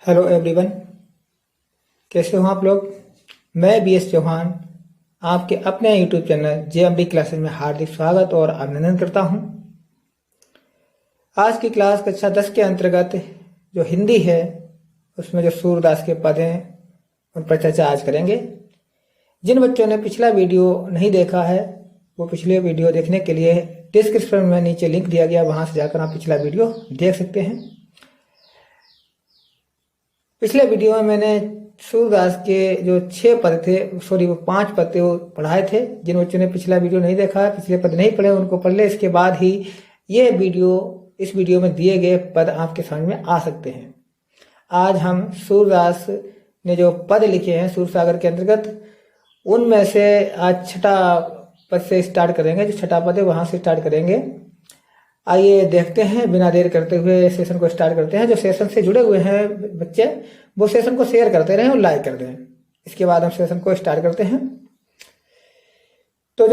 Hello everyone, कैसे हो आप लोग। मैं बीएस चौहान आपके अपने यूट्यूब चैनल जेएमडी क्लासेस में हार्दिक स्वागत और अभिनंदन करता हूं। आज की क्लास कक्षा 10 के अंतर्गत जो हिंदी है उसमें जो सूरदास के पद हैं उन पर चर्चा आज करेंगे। जिन बच्चों ने पिछला वीडियो नहीं देखा है वो पिछले वीडियो देखने के लिए डिस्क्रिप्शन में नीचे लिंक दिया गया, वहां से जाकर आप पिछला वीडियो देख सकते हैं। पिछले वीडियो में मैंने सूरदास के जो 6 पद थे, वो 5 पद थे, वो पढ़ाए थे। जिन बच्चों ने पिछला वीडियो नहीं देखा है, पिछले पद नहीं पढ़े, उनको पढ़ ले। इसके बाद ही इस वीडियो में दिए गए पद आपके समझ में आ सकते हैं। आज हम सूरदास ने जो पद लिखे हैं सूरसागर के अंतर्गत, उनमें से आज छठा पद से स्टार्ट करेंगे। जो छठा पद है वहां से स्टार्ट करेंगे। आइए देखते हैं, बिना देर करते हुए सेशन को स्टार्ट करते हैं। जो सेशन से जुड़े हुए हैं बच्चे, वो सेशन को शेयर करते रहें और लाइक कर दें। इसके बाद हम सेशन को स्टार्ट करते हैं। तो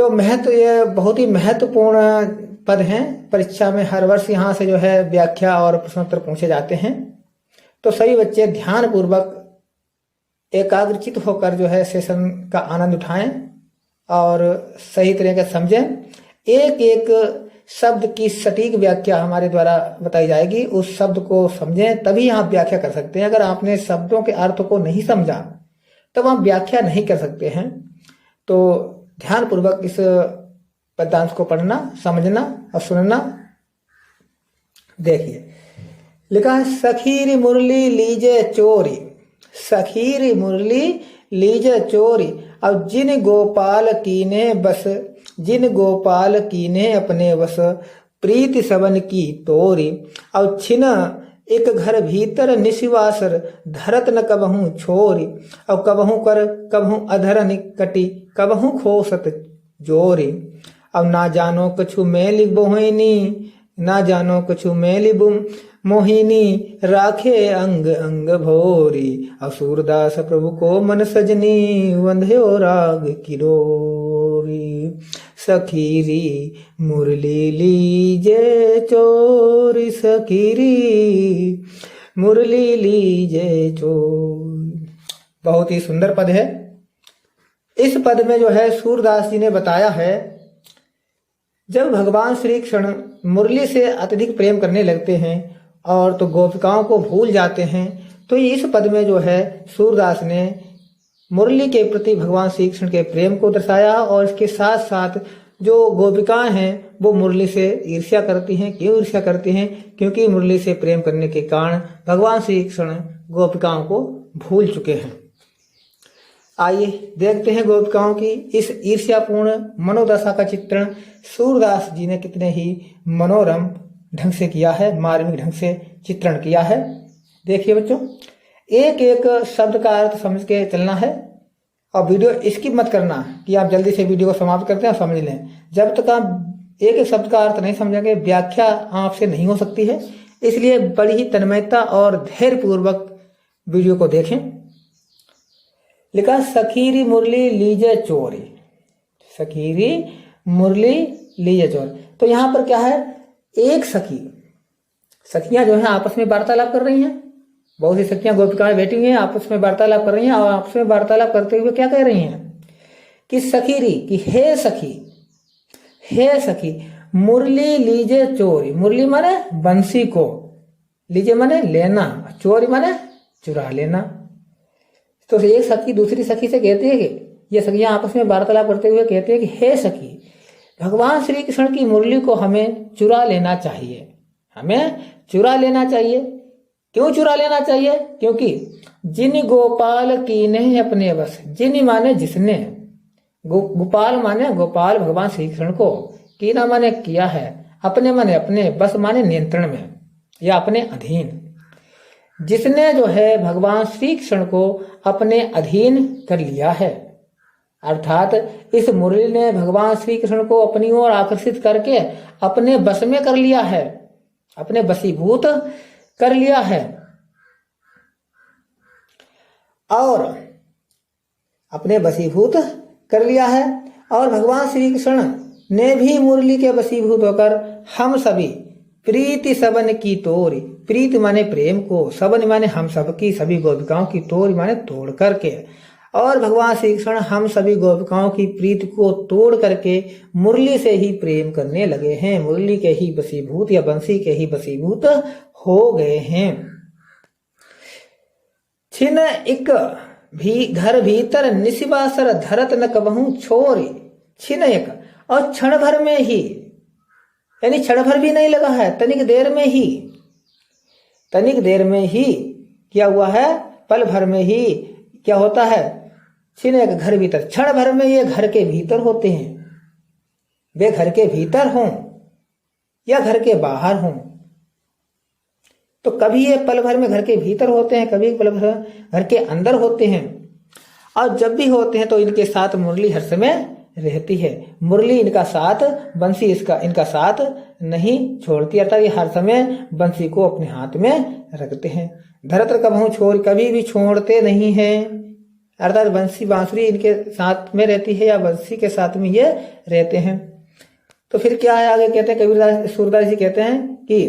ये बहुत ही महत्वपूर्ण पद हैं। परीक्षा में हर वर्ष यहाँ से जो है व्याख्या और प्रश्नोत्तर पूछे जाते हैं। तो सभी बच्चे ध्यान पूर्वक एकाग्रचित होकर जो है सेशन का आनंद उठाएं और सही तरीके से समझें। एक एक शब्द की सटीक व्याख्या हमारे द्वारा बताई जाएगी। उस शब्द को समझें तभी आप व्याख्या कर सकते हैं। अगर आपने शब्दों के अर्थ को नहीं समझा तब आप व्याख्या नहीं कर सकते हैं। तो ध्यान पूर्वक इस पद्यांश को पढ़ना, समझना और सुनना। देखिए, लिखा है सखीरी मुरली लीजे चोरी, सखीरी मुरली लीजे चोरी। अब जिन गोपाल कीने बस, जिन गोपाल कीने अपने वश, प्रीति सबन की तोरी। अब छिन एक घर भीतर निशिवासर, धरत न कबहू छोरी। अब कबहू कर कबहू अधर निकटी, कबहू खोसत जोरी। अब ना जानो कछु मैली बोहिनी, ना जानो कछु मैली मोहिनी, राखे अंग अंग भोरी। अब सूरदास प्रभु को मन सजनी, वंध्यो राग किरोरी। सखीरी मुरली लीजे चोरी, सखीरी मुरली लीजे चोरी। बहुत ही सुंदर पद है। इस पद में जो है सूरदास जी ने बताया है, जब भगवान श्री कृष्ण मुरली से अत्यधिक प्रेम करने लगते हैं और तो गोपिकाओं को भूल जाते हैं, तो इस पद में जो है सूरदास ने मुरली के प्रति भगवान श्री कृष्ण के प्रेम को दर्शाया। और इसके साथ साथ जो गोपिकाएं हैं वो मुरली से ईर्ष्या करती हैं। क्यों ईर्ष्या करती हैं? क्योंकि मुरली से प्रेम करने के कारण भगवान श्री कृष्ण गोपिकाओं को भूल चुके हैं। आइए देखते हैं गोपिकाओं की इस ईर्ष्यापूर्ण मनोदशा का चित्रण सूरदास जी ने कितने ही मनोरम ढंग से किया है, मार्मिक ढंग से चित्रण किया है। देखिए बच्चों, एक एक शब्द का अर्थ समझ के चलना है और वीडियो स्किप मत करना कि आप जल्दी से वीडियो को समाप्त करते हैं और समझ लें। जब तक आप एक एक शब्द का अर्थ नहीं समझेंगे, व्याख्या आपसे नहीं हो सकती है। इसलिए बड़ी ही तन्मयता और धैर्य पूर्वक वीडियो को देखें। लिखा सखीरी मुरली लीजे चोरी, सखीरी मुरली लीजे चोरी। तो यहां पर क्या है, एक सखियां जो है आपस में वार्तालाप कर रही हैं। बहुत सी सखियां गोपिकाएं बैठी हुई हैं, आपस में वार्तालाप कर रही हैं। और आपस में वार्तालाप करते हुए क्या कह रही हैं कि सखीरी, कि हे सखी, हे सखी मुरली लीजे चोरी। मुरली माने बंसी को, लीजे माने लेना, चोरी माने चुरा लेना। तो एक सखी दूसरी सखी से कहती है कि ये सखियां आपस में वार्तालाप करते हुए कहती है कि हे सखी, भगवान श्री कृष्ण की मुरली को हमें चुरा लेना चाहिए, हमें चुरा लेना चाहिए। क्यों चुरा लेना चाहिए? क्योंकि जिन गोपाल कीने अपने बस, जिन माने जिसने, गोपाल माने गोपाल भगवान श्री कृष्ण को, कीना माने किया है, अपने माने अपने, बस माने नियंत्रण में या अपने अधीन। जिसने जो है भगवान श्री कृष्ण को अपने अधीन कर लिया है, अर्थात इस मुरली ने भगवान श्री कृष्ण को अपनी ओर आकर्षित करके अपने बस में कर लिया है, अपने वशीभूत कर लिया है। और अपने वशीभूत कर लिया है और भगवान श्री कृष्ण ने भी मुरली के वशीभूत होकर हम सभी प्रीति सबन की तोरी, प्रीति माने प्रेम को, सबन माने हम सबकी, सभी गोपिकाओं की, तोरी माने तोड़ करके। और भगवान श्री कृष्ण हम सभी गोपिकाओं की प्रीति को तोड़ करके मुरली से ही प्रेम करने लगे हैं, मुरली के ही वशीभूत या बंसी के ही वशीभूत हो गए हैं। छिन एक भी घर भीतर निशिवासर धरत न कबहू छोरी, छिन एक, और क्षण भर में ही, यानी क्षण भर भी नहीं लगा है, तनिक देर में ही, तनिक देर में ही क्या हुआ है, पल भर में ही क्या होता है, छिन एक घर भीतर, क्षण भर में ये घर के भीतर होते हैं, वे घर के भीतर हों या घर के बाहर हों। तो कभी ये पल भर में घर के भीतर होते हैं, कभी पल भर घर के अंदर होते हैं, और जब भी होते हैं तो इनके साथ मुरली हर समय रहती है, मुरली इनका साथ, बंसी इनका साथ नहीं छोड़ती, अर्थात ये हर समय बंसी को अपने हाथ में रखते हैं। धरत कबहू छोड़, कभी भी छोड़ते नहीं हैं, अर्थात बंसी बांसुरी इनके साथ में रहती है या बंसी के साथ में ये रहते हैं। तो फिर क्या है आगे कहते हैं, कबीरदास सूरदास जी कहते हैं कि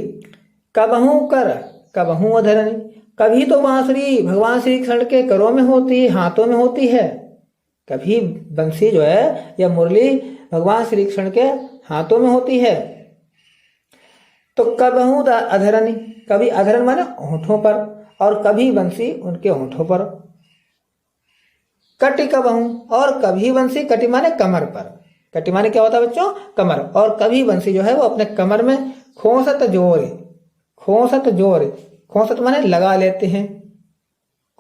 कबहू कर कबहू अधरनी, कभी तो बांसुरी भगवान श्री कृष्ण के करों में होती है, हाथों में होती है, कभी बंसी जो है या मुरली भगवान श्री कृष्ण के हाथों में होती है। तो कबहू अधरनी, कभी अधरन माने होठों पर, और कभी बंसी उनके होठों पर। कटि कबहू, और कभी बंसी, कटि माने कमर पर, कटि माने क्या होता है बच्चों, कमर, और कभी बंसी जो है वो अपने कमर में खोसत जोरे, खोसत जोरे, खोसत माने लगा लेते हैं,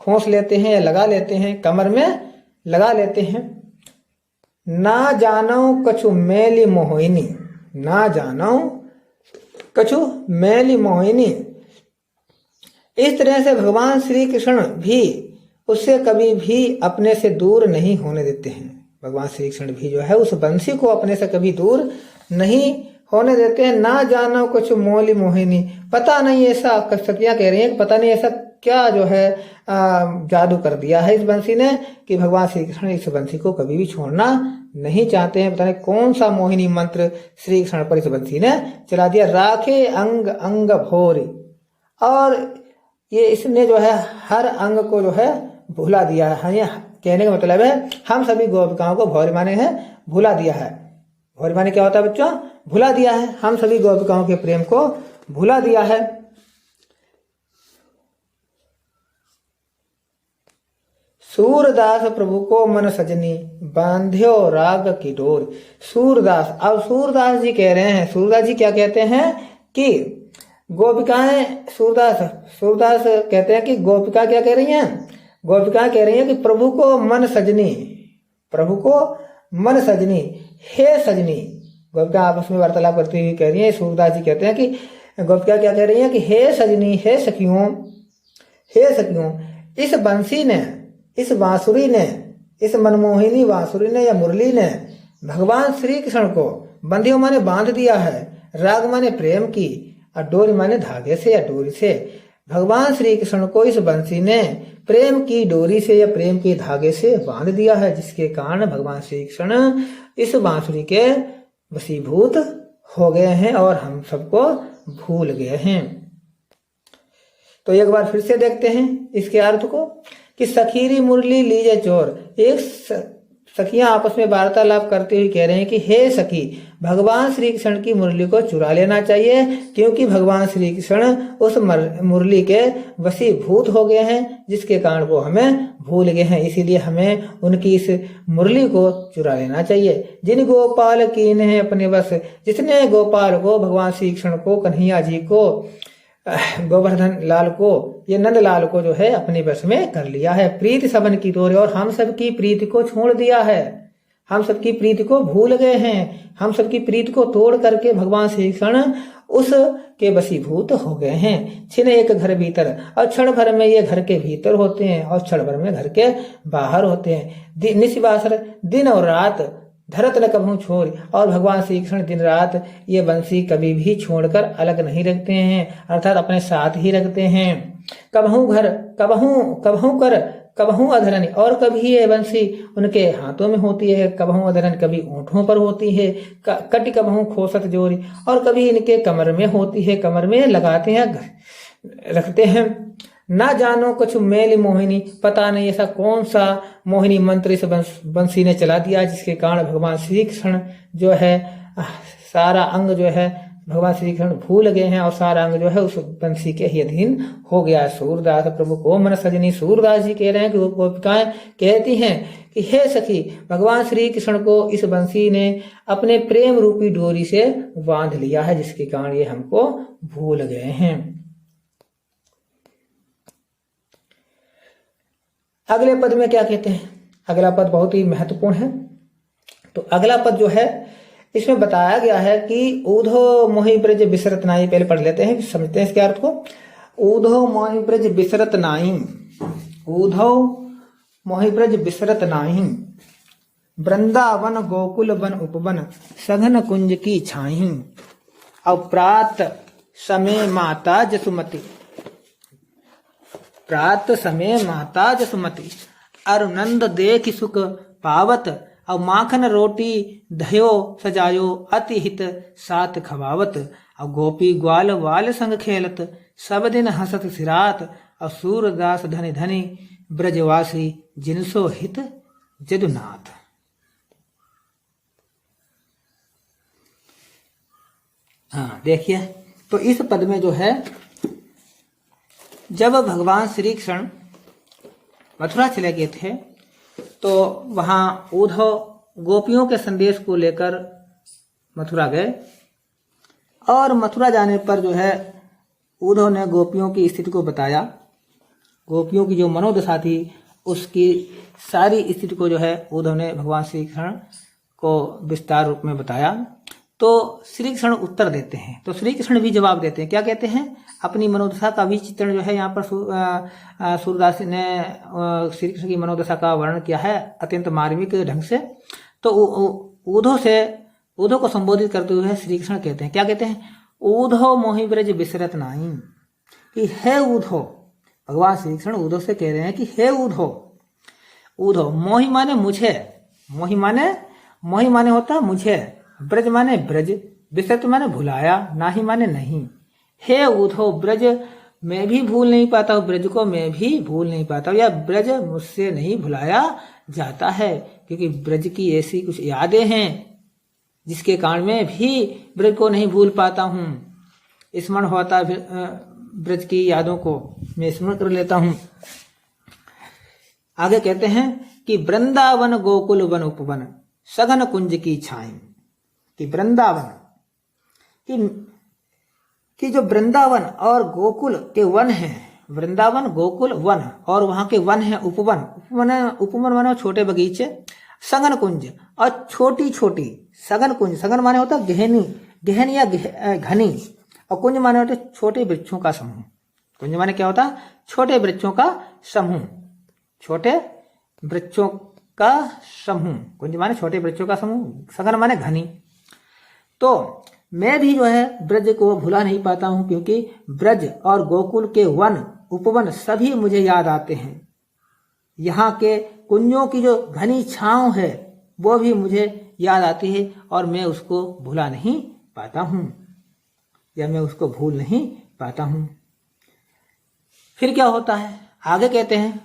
खोस लेते हैं या लगा लेते हैं, कमर में लगा लेते हैं। ना जानो कछु मैली मोहिनी, ना जानो कछु मैली मोहिनी, इस तरह से भगवान श्री कृष्ण भी उससे कभी भी अपने से दूर नहीं होने देते हैं, भगवान श्री कृष्ण भी जो है उस बंसी को अपने से कभी दूर नहीं होने देते हैं। ना जानो कुछ मोली मोहिनी, पता नहीं ऐसा, सखियां कह रही हैं पता नहीं ऐसा क्या जो है जादू कर दिया है इस बंसी ने कि भगवान श्री कृष्ण इस बंसी को कभी भी छोड़ना नहीं चाहते हैं। पता नहीं कौन सा मोहिनी मंत्र श्री कृष्ण पर इस बंसी ने चला दिया। राखे अंग अंग भोरी, और ये इसने जो है हर अंग को जो है भुला दिया है। ये कहने का मतलब है हम सभी गोपिकाओं को भौरी माने हैं भुला दिया है। भौरी माने क्या होता है बच्चों, भुला दिया है, हम सभी गोपिकाओं के प्रेम को भुला दिया है। सूरदास प्रभु को मन सजनी बांध्यो राग की डोर। सूरदास, अब सूरदास जी कह रहे हैं, सूरदास जी क्या कहते हैं कि गोपिकाएं, सूरदास कहते हैं कि गोपिका क्या कह रही हैं, गोपिकाएं कह रही हैं कि प्रभु को मन सजनी, प्रभु को मन सजनी, हे सजनी। गोपिका आपस में वार्तालाप करती हुई कह रही है, सूरदास जी कहते हैं कि गोपिका क्या कह रही है कि हे सजनी, हे सखियों, हे सखियों, इस बंसी ने, इस बांसुरी ने, इस मनमोहिनी बांसुरी ने या मुरली ने भगवान श्री कृष्ण को बंधियों माने बांध दिया है, राग माने प्रेम की, और डोरी माने धागे से या डोरी से। भगवान श्री कृष्ण को इस बंसी ने प्रेम की डोरी से या प्रेम के धागे से बांध दिया है, जिसके कारण भगवान श्री कृष्ण इस बांसुरी के वशीभूत हो गए हैं और हम सबको भूल गए हैं। तो एक बार फिर से देखते हैं इसके अर्थ को कि सखीरी मुरली लीजे चोर। एक सखियां आपस में वार्तालाप करते हुए कह रहे हैं कि हे सखी, भगवान श्री कृष्ण की मुरली को चुरा लेना चाहिए, क्योंकि भगवान श्री कृष्ण उस मुरली के वशीभूत हो गए हैं, जिसके कारण वो हमें भूल गए हैं, इसीलिए हमें उनकी इस मुरली को चुरा लेना चाहिए। जिन गोपाल कीन है अपने बस, जिसने गोपाल को, भगवान श्री कृष्ण को, कन्हैया जी को, गोवर्धन लाल को, ये नंद लाल को जो है अपने बस में कर लिया है। प्रीति सबन की तोरे, और हम सबकी प्रीति को छोड़ दिया है, हम सबकी प्रीति को भूल गए हैं, हम सबकी प्रीति को तोड़ करके भगवान श्री कृष्ण उस के वशीभूत हो गए हैं। छिन एक घर भीतर, और क्षण भर में ये घर के भीतर होते हैं और क्षण भर में घर के बाहर होते हैं। निशिवासर, दिन और रात, धरत न कभू छोड़, और भगवान श्री कृष्ण दिन रात ये बंसी कभी भी छोड़कर अलग नहीं रखते हैं, अर्थात अपने साथ ही रखते हैं। कबहू घर, कबहू कर कबहू अधरन, और कभी ये बंसी उनके हाथों में होती है, कबहू अधरन कभी ऊँटों पर होती है, कट कबहू खोसत जोरी, और कभी इनके कमर में होती है, कमर में लगाते हैं, रखते हैं। ना जानो कुछ मेल मोहिनी, पता नहीं ऐसा कौन सा मोहिनी मंत्र इस बंसी ने चला दिया जिसके कारण भगवान श्री कृष्ण जो है सारा अंग जो है भगवान श्री कृष्ण भूल गए हैं और सारा अंग जो है उस बंसी के ही अधीन हो गया। सूरदास प्रभु को मन सजनी, सूरदास जी कह रहे हैं कि वो गोपिकाएं कहती हैं कि हे सखी, भगवान श्री कृष्ण को इस बंसी ने अपने प्रेम रूपी डोरी से बांध लिया है जिसके कारण ये हमको भूल गए हैं। अगले पद में क्या कहते हैं? अगला पद बहुत ही महत्वपूर्ण है। तो अगला पद जो है इसमें बताया गया है कि ऊधो मोहि ब्रज बिसरत नाई, पहले पढ़ लेते हैं, समझते हैं इसके अर्थ को। ऊधो मोहि ब्रज बिसरत नाई, ऊधो मोहि ब्रज बिसरत नाई, वृंदावन गोकुल वन उपवन, सघन कुंज की छाई, अप्रात समय माता जसुमती, प्रात समय माता जसुमती, अरुनंद देख सुख पावत, और माखन रोटी दयो सजायो, अति हित सात खवावत, और गोपी ग्वाल वाल संग खेलत, सब दिन हसत सिरात, और सूरदास धनि धनि ब्रजवासी, जिनसो हित जदुनाथ। हाँ देखिए, तो इस पद में जो है जब भगवान श्री कृष्ण मथुरा चले गए थे तो वहां उद्धव गोपियों के संदेश को लेकर मथुरा गए, और मथुरा जाने पर जो है उद्धव ने गोपियों की स्थिति को बताया। गोपियों की जो मनोदशा थी उसकी सारी स्थिति को जो है उद्धव ने भगवान श्री कृष्ण को विस्तार रूप में बताया। तो श्री कृष्ण उत्तर देते हैं, तो श्री कृष्ण भी जवाब देते हैं। क्या कहते हैं? अपनी मनोदशा का भी चित्रण जो है यहाँ पर सूरदास ने श्री कृष्ण की मनोदशा का वर्णन किया है अत्यंत मार्मिक ढंग से। तो उद्धव को संबोधित करते हुए श्री कृष्ण कहते हैं, क्या कहते हैं? उद्धव मोहि ब्रज बिसरत नाई, कि हे उद्धव, भगवान श्री कृष्ण उद्धव से कह रहे हैं कि हे उद्धव, उद्धव मोहि माने मुझे, मोहि माने होता मुझे, ब्रज माने ब्रज, बिसरत माने भुलाया, नाही माने नहीं। हे उद्धव, ब्रज मैं भी भूल नहीं पाता हूँ, ब्रज को मैं भी भूल नहीं पाता हूँ, या ब्रज मुझसे नहीं भुलाया जाता है, क्योंकि ब्रज की ऐसी कुछ यादें हैं जिसके कारण मैं भी ब्रज को नहीं भूल पाता हूँ। स्मरण होता ब्रज की यादों को मैं स्मरण कर लेता हूँ। आगे कहते हैं कि वृंदावन गोकुल वन उपवन, सघन कुंज की छाई, कि वृंदावन कि जो वृंदावन और गोकुल के वन हैं, वृंदावन गोकुल वन, और वहां के वन है उपवन, उपवन माने छोटे बगीचे, सघन कुंज और छोटी छोटी, सघन कुंज, सघन माने होता गहनी, गहन या घनी, और कुंज माने होता छोटे वृक्षों का समूह। कुंज माने क्या होता? छोटे वृक्षों का समूह, छोटे वृक्षों का समूह, कुंज माने छोटे वृक्षों का समूह, सघन माने घनी। तो मैं भी जो है ब्रज को भुला नहीं पाता हूं, क्योंकि ब्रज और गोकुल के वन उपवन सभी मुझे याद आते हैं। यहाँ के कुंजों की जो घनी छांव है वो भी मुझे याद आती है, और मैं उसको भुला नहीं पाता हूं, या मैं उसको भूल नहीं पाता हूं। फिर क्या होता है? आगे कहते हैं,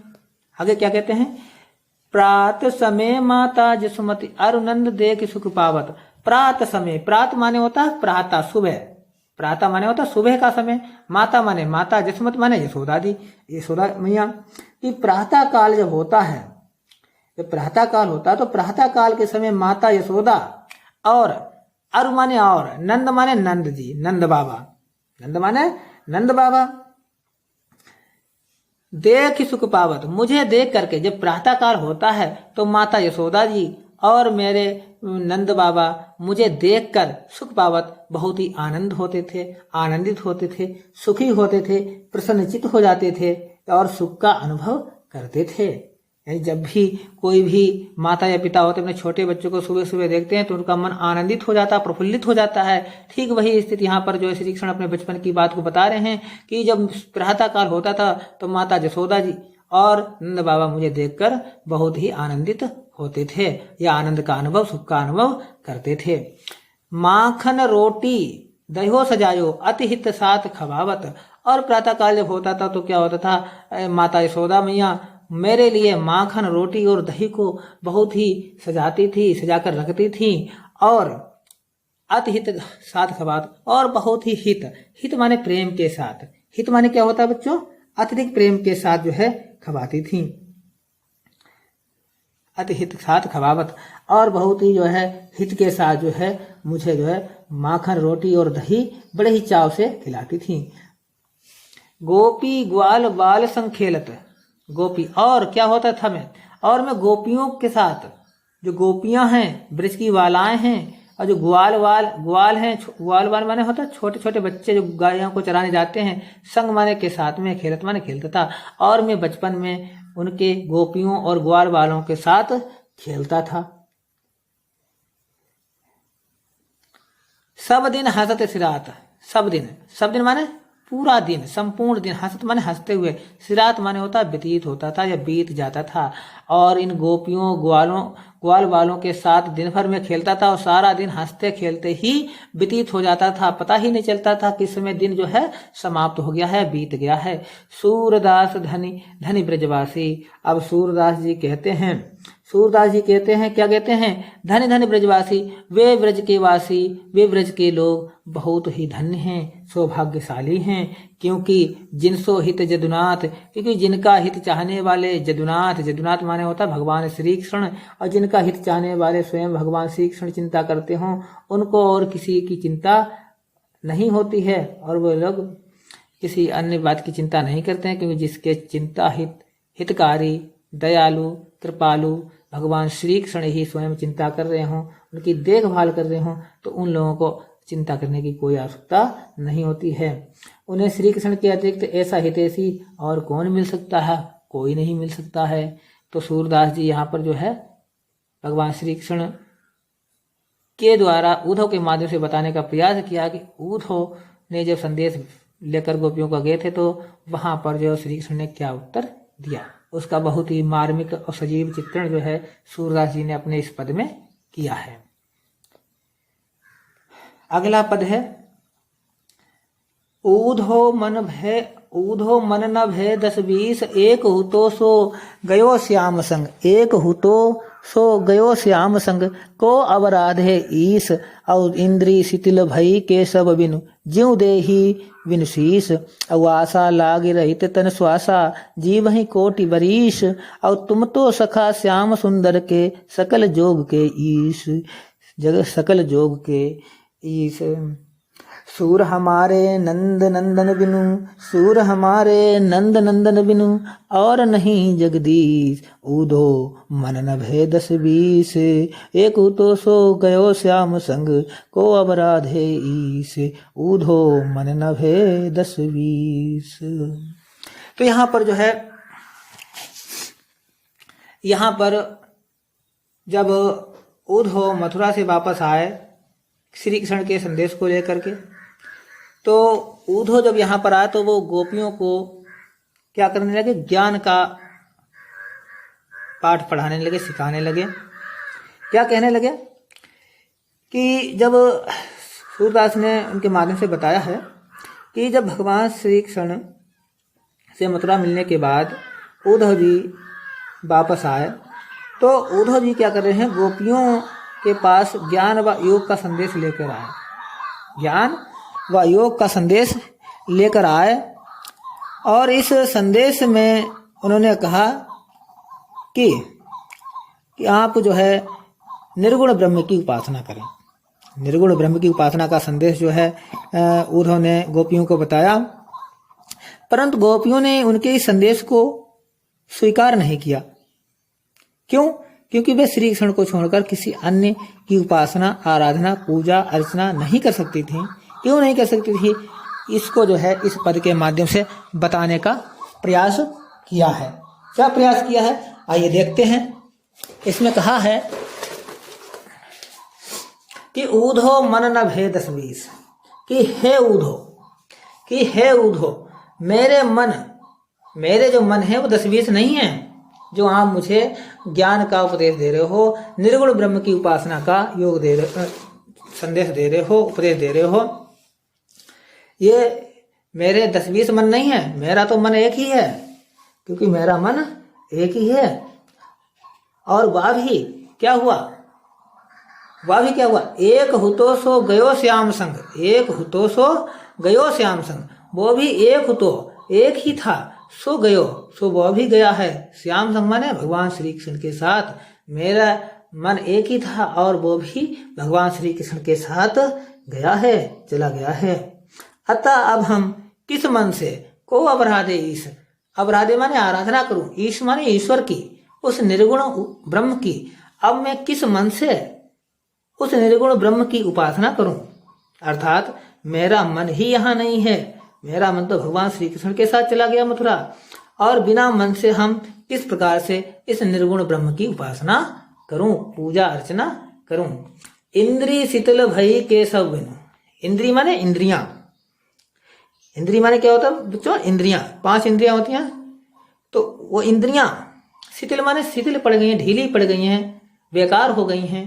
आगे क्या कहते हैं? प्रात समय माता जसुमती, अरुनंद देख सुख पावत। प्रात समय, प्रात माने होता है प्रातः, सुबह, प्रातः माने होता सुबह का समय, माता माने माता, जसुमती माने यशोदा दी, यशोदा मैया। कि प्रातः काल जब होता है, जब प्रातः काल होता है तो प्रातः काल के समय माता यशोदा और अरु माने और, नंद माने नंद जी, नंद बाबा, नंद माने नंद बाबा, देख सुख पावत, मुझे देख करके, जब प्रातः काल होता है तो माता यशोदा जी और मेरे नंद बाबा मुझे देखकर सुख पावत, बहुत ही आनंद होते थे, आनंदित होते थे, सुखी होते थे, प्रसन्नचित हो जाते थे और सुख का अनुभव करते थे। यानी जब भी कोई भी माता या पिता होते अपने छोटे बच्चों को सुबह सुबह देखते हैं तो उनका मन आनंदित हो जाता, प्रफुल्लित हो जाता है। ठीक वही स्थिति यहाँ पर जो श्री कृष्ण अपने बचपन की बात को बता रहे हैं कि जब प्रातः काल होता था तो माता जसोदा जी और नंद बाबा मुझे देखकर बहुत ही आनंदित होते थे या आनंद का अनुभव, सुख का अनुभव करते थे। माखन रोटी दह्यो सजायो अति हित साथ खवावत। और प्रातः काल जब होता था तो क्या होता था, माता यशोदा मैया मेरे लिए माखन रोटी और दही को बहुत ही सजाती थी, सजाकर रखती थी। और अति हित साथ खवावत, और बहुत ही हित माने प्रेम के साथ। हित माने क्या होता है बच्चों, अत्यधिक प्रेम के साथ जो है खवाती थी, अति हित साथ खवावत। और बहुत ही जो है हित के साथ जो है मुझे जो है माखन रोटी और दही बड़े ही चाव से खिलाती थी। गोपी ग्वाल बाल संग खेलत। गोपी, और क्या होता था मैं गोपियों के साथ, जो गोपियां हैं ब्रज की बालाएं हैं, और जो ग्वाल हैं, ग्वाल माने होता छोटे छोटे बच्चे जो गायों को चराने जाते हैं, संग माने के साथ में, खेलत माने खेलता था। और मैं बचपन में उनके गोपियों और ग्वाल वालों के साथ खेलता था। सब दिन हंसते सिरात। सब दिन माने पूरा दिन, संपूर्ण दिन। हंसत माने हंसते हुए, सिरात माने होता व्यतीत होता था या बीत जाता था। और इन गोपियों ग्वाल वालों के साथ दिन भर में खेलता था और सारा दिन हंसते खेलते ही व्यतीत हो जाता था। पता ही नहीं चलता था किस समय दिन जो है समाप्त हो गया है, बीत गया है। सूरदास धनी ब्रजवासी। अब सूरदास जी कहते हैं, क्या कहते हैं, धनी धनी ब्रजवासी, वे ब्रज के वासी, वे ब्रज के लोग बहुत ही धन्य हैं, सौभाग्यशाली हैं। क्योंकि जिनसो हित जदुनाथ, क्योंकि जिनका हित चाहने वाले जदुनाथ माने होता भगवान श्री कृष्ण, और जिनका हित चाहने वाले स्वयं भगवान श्री कृष्ण चिंता करते हों, उनको और किसी की चिंता नहीं होती है। और वो लोग किसी अन्य बात की चिंता नहीं करते हैं, क्योंकि जिसके चिंता हितकारी, दयालु, कृपालु भगवान श्री कृष्ण ही स्वयं चिंता कर रहे हों, उनकी देखभाल कर रहे हों, तो उन लोगों को चिंता करने की कोई आवश्यकता नहीं होती है। उन्हें श्री कृष्ण के अतिरिक्त ऐसा हितैषी और कौन मिल सकता है, कोई नहीं मिल सकता है। तो सूरदास जी यहाँ पर जो है भगवान श्री कृष्ण के द्वारा उद्धव के माध्यम से बताने का प्रयास किया कि उद्धव ने जब संदेश लेकर गोपियों को गए थे तो वहां पर जो श्री कृष्ण ने क्या उत्तर दिया, उसका बहुत ही मार्मिक और सजीव चित्रण जो है सूरदास जी ने अपने इस पद में किया है। अगला पद है, ऊधो मन न भय 10-20, एक हुतो सो गयो श्याम संग। एक हुतो सो गयो श्याम संग, को अवराध है ईस, और इंद्री शिथिल भई के सब बिनु, ज्यों देही बिनु शीस। और आशा लाग रहित तन श्वासा, जीव ही कोटि बरीश, और तुम तो सखा श्याम सुंदर के, सकल जोग के ईश, जग सकल जोग के ईश। सूर हमारे नंद नंदन बिनु, सूर हमारे नंद नंदन बिनु, और नहीं जगदीश, ऊधो मन न भय 10-20, एक तो सो गयो श्याम संग, को अपराध है ईस, ऊधो मन न भय 10-20। तो यहाँ पर जो है, यहाँ पर जब उद्धव मथुरा से वापस आए श्री कृष्ण के संदेश को लेकर के, तो उद्धव जब यहाँ पर आए तो वो गोपियों को क्या करने लगे, ज्ञान का पाठ पढ़ाने लगे, सिखाने लगे। क्या कहने लगे कि जब सूरदास ने उनके माध्यम से बताया है कि जब भगवान श्री कृष्ण से मथुरा मिलने के बाद उद्धव जी वापस आए, तो उद्धव जी क्या कर रहे हैं, गोपियों के पास ज्ञान व योग का संदेश लेकर आए, ज्ञान व योग का संदेश लेकर आए। और इस संदेश में उन्होंने कहा कि आप जो है निर्गुण ब्रह्म की उपासना करें। निर्गुण ब्रह्म की उपासना का संदेश जो है उद्धव ने गोपियों को बताया, परंतु गोपियों ने उनके इस संदेश को स्वीकार नहीं किया। क्यों? क्योंकि वे श्री कृष्ण को छोड़कर किसी अन्य की उपासना, आराधना, पूजा, अर्चना नहीं कर सकती थी। क्यों नहीं कर सकती थी? इसको जो है इस पद के माध्यम से बताने का प्रयास किया है। क्या प्रयास किया है, आइए देखते हैं। इसमें कहा है कि ऊधो मन न भय 10-20, कि हे ऊधो, मेरे मन मेरे जो मन है वो 10-20 नहीं है, जो आप मुझे ज्ञान का उपदेश दे रहे हो, निर्गुण ब्रह्म की उपासना का योग दे रहे, संदेश दे रहे हो, उपदेश दे रहे हो, ये मेरे 10-20 मन नहीं है, मेरा तो मन एक ही है, क्योंकि मेरा मन एक ही है। और वह भी क्या हुआ, एक हुतो सो गयो श्याम संग, एक हुतो सो गयो श्याम संग, वो भी एक हुतो, एक ही था, सो गयो, सो वह भी गया है, श्याम संग माने भगवान श्री कृष्ण के साथ। मेरा मन एक ही था और वो भी भगवान श्री कृष्ण के साथ गया है, चला गया है। अतः अब हम किस मन से को अपराधे ईश, अपराधे माने आराधना करूं, ईश माने ईश्वर की, उस निर्गुण ब्रह्म की। अब मैं किस मन से उस निर्गुण ब्रह्म की उपासना करूं, अर्थात मेरा मन ही यहाँ नहीं है, मेरा मन तो भगवान श्री कृष्ण के साथ चला गया मथुरा। और बिना मन से हम किस प्रकार से इस निर्गुण ब्रह्म की उपासना करूं, पूजा अर्चना करूं। इंद्री शीतल भई के सब बिनु, इंद्री माने इंद्रियां, इंद्री माने क्या होता है बच्चों, इंद्रियां, 5 इंद्रियां होती हैं, तो वो इंद्रियां शिथिल माने शिथिल पड़ गई हैं, ढीली पड़ गई हैं, बेकार हो गई हैं।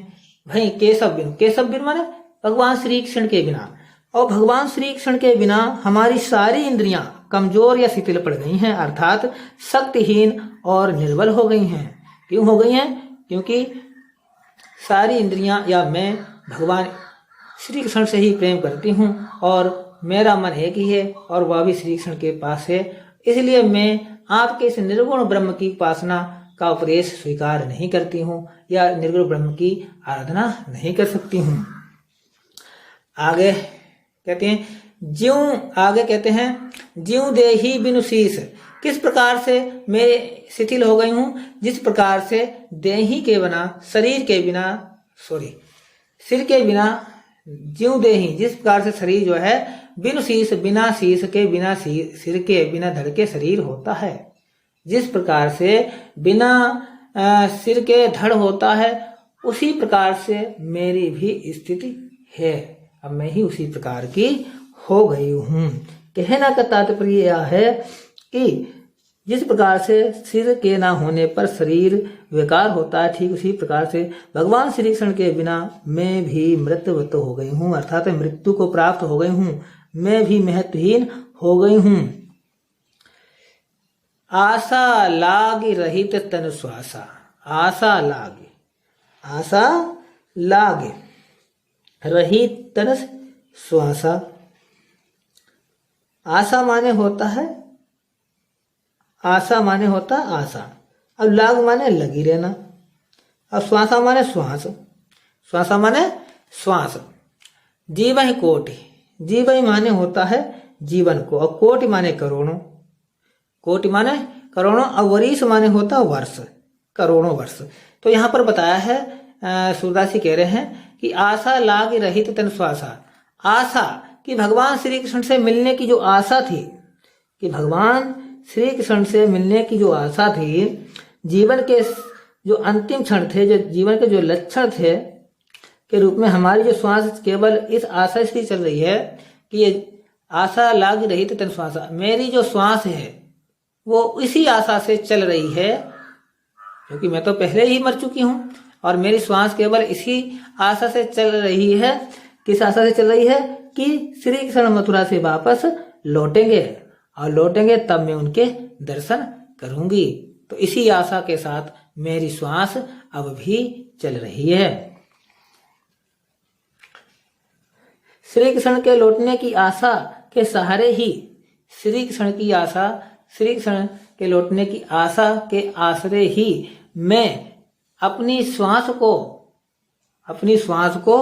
भाई केशव बिन, केशव बिन माने भगवान श्री कृष्ण के बिना, और भगवान श्री कृष्ण के बिना हमारी सारी इंद्रियां कमजोर या शिथिल पड़ गई हैं, अर्थात शक्तिहीन और निर्बल हो गई हैं। क्यों हो गई हैं? क्योंकि सारी इंद्रियां या मैं भगवान श्री कृष्ण से ही प्रेम करती हूँ और मेरा मन एक ही है और वह भी श्री कृष्ण के पास है। इसलिए मैं आपके इस निर्गुण ब्रह्म की उपासना का उपदेश स्वीकार नहीं करती हूँ या निर्गुण ब्रह्म की आराधना नहीं कर सकती हूँ। आगे कहते हैं ज्यों, आगे कहते हैं ज्यों देही बिनु शीस, किस प्रकार से मैं शिथिल हो गई हूँ, जिस प्रकार से देही के बिना, शरीर के बिना, सिर के बिना, ज्यों देही जिस प्रकार से शरीर जो है बिनु शीस, बिना शीस के, बिना सिर के, बिना धड़ के शरीर होता है, जिस प्रकार से बिना सिर के धड़ होता है, उसी प्रकार से मेरी भी स्थिति है। अब मैं ही उसी प्रकार की हो गई हूँ। कहना का तात्पर्य यह है कि जिस प्रकार से सिर के ना होने पर शरीर बेकार होता है, ठीक उसी प्रकार से भगवान श्री कृष्ण के बिना मैं भी मृत्युवत हो गई हूँ, अर्थात मृत्यु को प्राप्त हो गई हूँ, मैं भी महत्वहीन हो गई हूँ। आशा लागी रहित तन श्वासा, आशा लागे, आशा लागे रहित तन श्वासा। आशा माने होता है, आशा माने होता आशा, अब लाग माने लगी रहना, अब श्वासा माने श्वास, श्वासा माने श्वास। जीवन कोटि, जीवन माने होता है जीवन को, और कोटि माने करोड़ों, कोटि माने करोड़ों, और वरीस माने होता वर्ष, करोड़ों वर्ष। तो यहाँ पर बताया है सूरदास जी कह रहे हैं कि आशा लाग रहित तन श्वासा, आशा कि भगवान श्री कृष्ण से मिलने की जो आशा थी, कि भगवान श्री कृष्ण से मिलने की जो आशा थी, जीवन के जो अंतिम क्षण थे, जो जीवन के जो लक्षण थे के रूप में हमारी जो श्वास केवल इस आशा से चल रही है कि ये आशा लाग रही तन श्वासा, मेरी जो श्वास है वो इसी आशा से चल रही है, क्योंकि मैं तो पहले ही मर चुकी हूँ और मेरी श्वास केवल इसी आशा से चल रही है। किस आशा से चल रही है? कि श्री कृष्ण मथुरा से वापस लौटेंगे और लौटेंगे तब मैं उनके दर्शन करूंगी। तो इसी आशा के साथ मेरी श्वास अब भी चल रही है। श्री कृष्ण के लौटने की आशा के सहारे ही, श्री कृष्ण की आशा, श्री कृष्ण के लौटने की आशा के आश्रय ही मैं अपनी श्वास को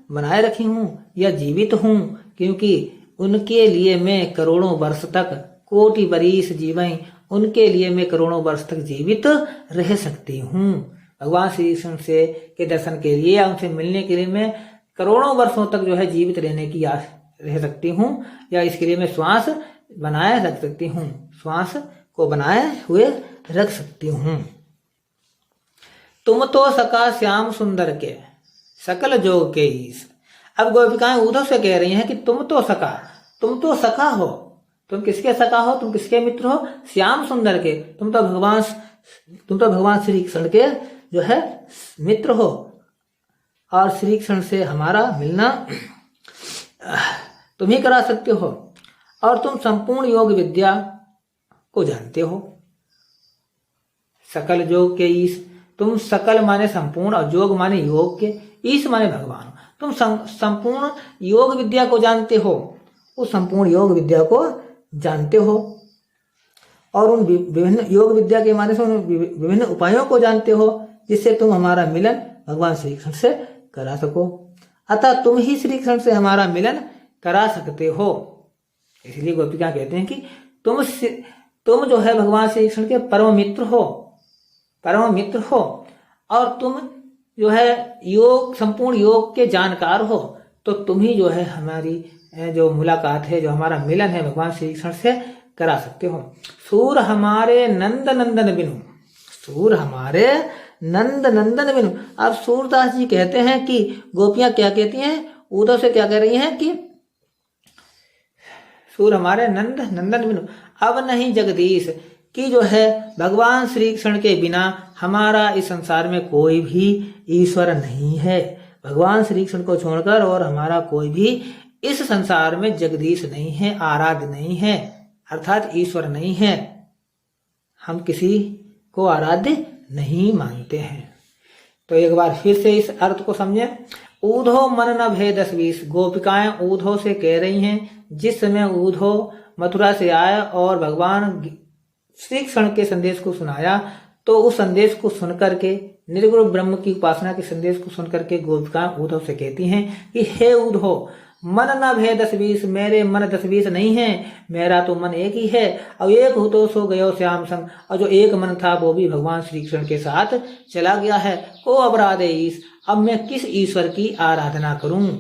बनाए रखी हूँ या जीवित हूँ, क्योंकि उनके लिए मैं करोड़ों वर्ष तक, कोटि बरिस जीवन, उनके लिए मैं करोड़ों वर्ष तक जीवित रह सकती हूँ। भगवान श्री कृष्ण से के दर्शन के लिए या उनसे मिलने के लिए मैं करोड़ों वर्षों तक जो है जीवित रहने की आस रह सकती हूँ, या इसके लिए मैं श्वास बनाए रख सकती हूँ, श्वास को बनाए हुए रख सकती हूँ। तुम तो सका श्याम सुंदर के सकल जोग के ईश। अब गोपिकाएं उद्धव से कह रही हैं कि तुम तो सका हो, तुम किसके सखा हो, तुम किसके मित्र हो? श्याम सुंदर के। तुम तो भगवान श्री कृष्ण के जो है मित्र हो, और श्री कृष्ण से हमारा मिलना तुम ही करा सकते हो, और तुम संपूर्ण योग विद्या को जानते हो। सकल योग के ईश, तुम सकल माने संपूर्ण और योग माने योग के, ईश माने भगवान। तुम संपूर्ण योग विद्या को जानते हो, उस संपूर्ण योग विद्या को जानते हो, और उन विभिन्न योग विद्या के माने से उन विभिन्न उपायों को जानते हो, जिससे तुम हमारा मिलन भगवान श्री कृष्ण से करा सको। अतः तुम ही श्री कृष्ण से हमारा मिलन करा सकते हो। इसलिए गोपिका कहते हैं कि तुम जो है भगवान श्री कृष्ण के परम मित्र हो, और तुम जो है योग, संपूर्ण योग के जानकार हो, तो तुम ही जो है हमारी जो मुलाकात है, जो हमारा मिलन है भगवान श्री कृष्ण से करा सकते हो। सूर हमारे नंद नंदन बिनु, सूर हमारे नंद नंदन बिनु। अब सूरदास जी कहते हैं कि गोपियां क्या कहती हैं, उद्धव से क्या कह रही हैं कि सूर हमारे नंद नंदन बिनु, अब नहीं जगदीश, कि जो है भगवान श्री कृष्ण के बिना हमारा इस संसार में कोई भी ईश्वर नहीं है। भगवान श्री कृष्ण को छोड़कर और हमारा कोई भी इस संसार में जगदीश नहीं है, आराध्य नहीं है, अर्थात ईश्वर नहीं है। हम किसी को आराध्य नहीं मानते हैं। तो एक बार फिर से इस अर्थ को समझें। ऊधो मन न भेदस बीस, गोपिकाएं ऊधो से कह रही हैं, जिस समय ऊधो मथुरा से आया और भगवान श्री कृष्ण के संदेश को सुनाया, तो उस संदेश को सुनकर के, निर्गुण ब्रह्म की उपासना के संदेश को सुनकर के गोपिकाएं उद्धव से कहती हैं कि हे उद्धव, मन न भेद 10-20, मेरे मन 10-20 नहीं है, मेरा तो मन एक ही है। अब एक हो तो सो गयो श्याम संग, और जो एक मन था वो भी भगवान श्री कृष्ण के साथ चला गया है। को अपराध ईश, अब मैं किस ईश्वर की आराधना करूं,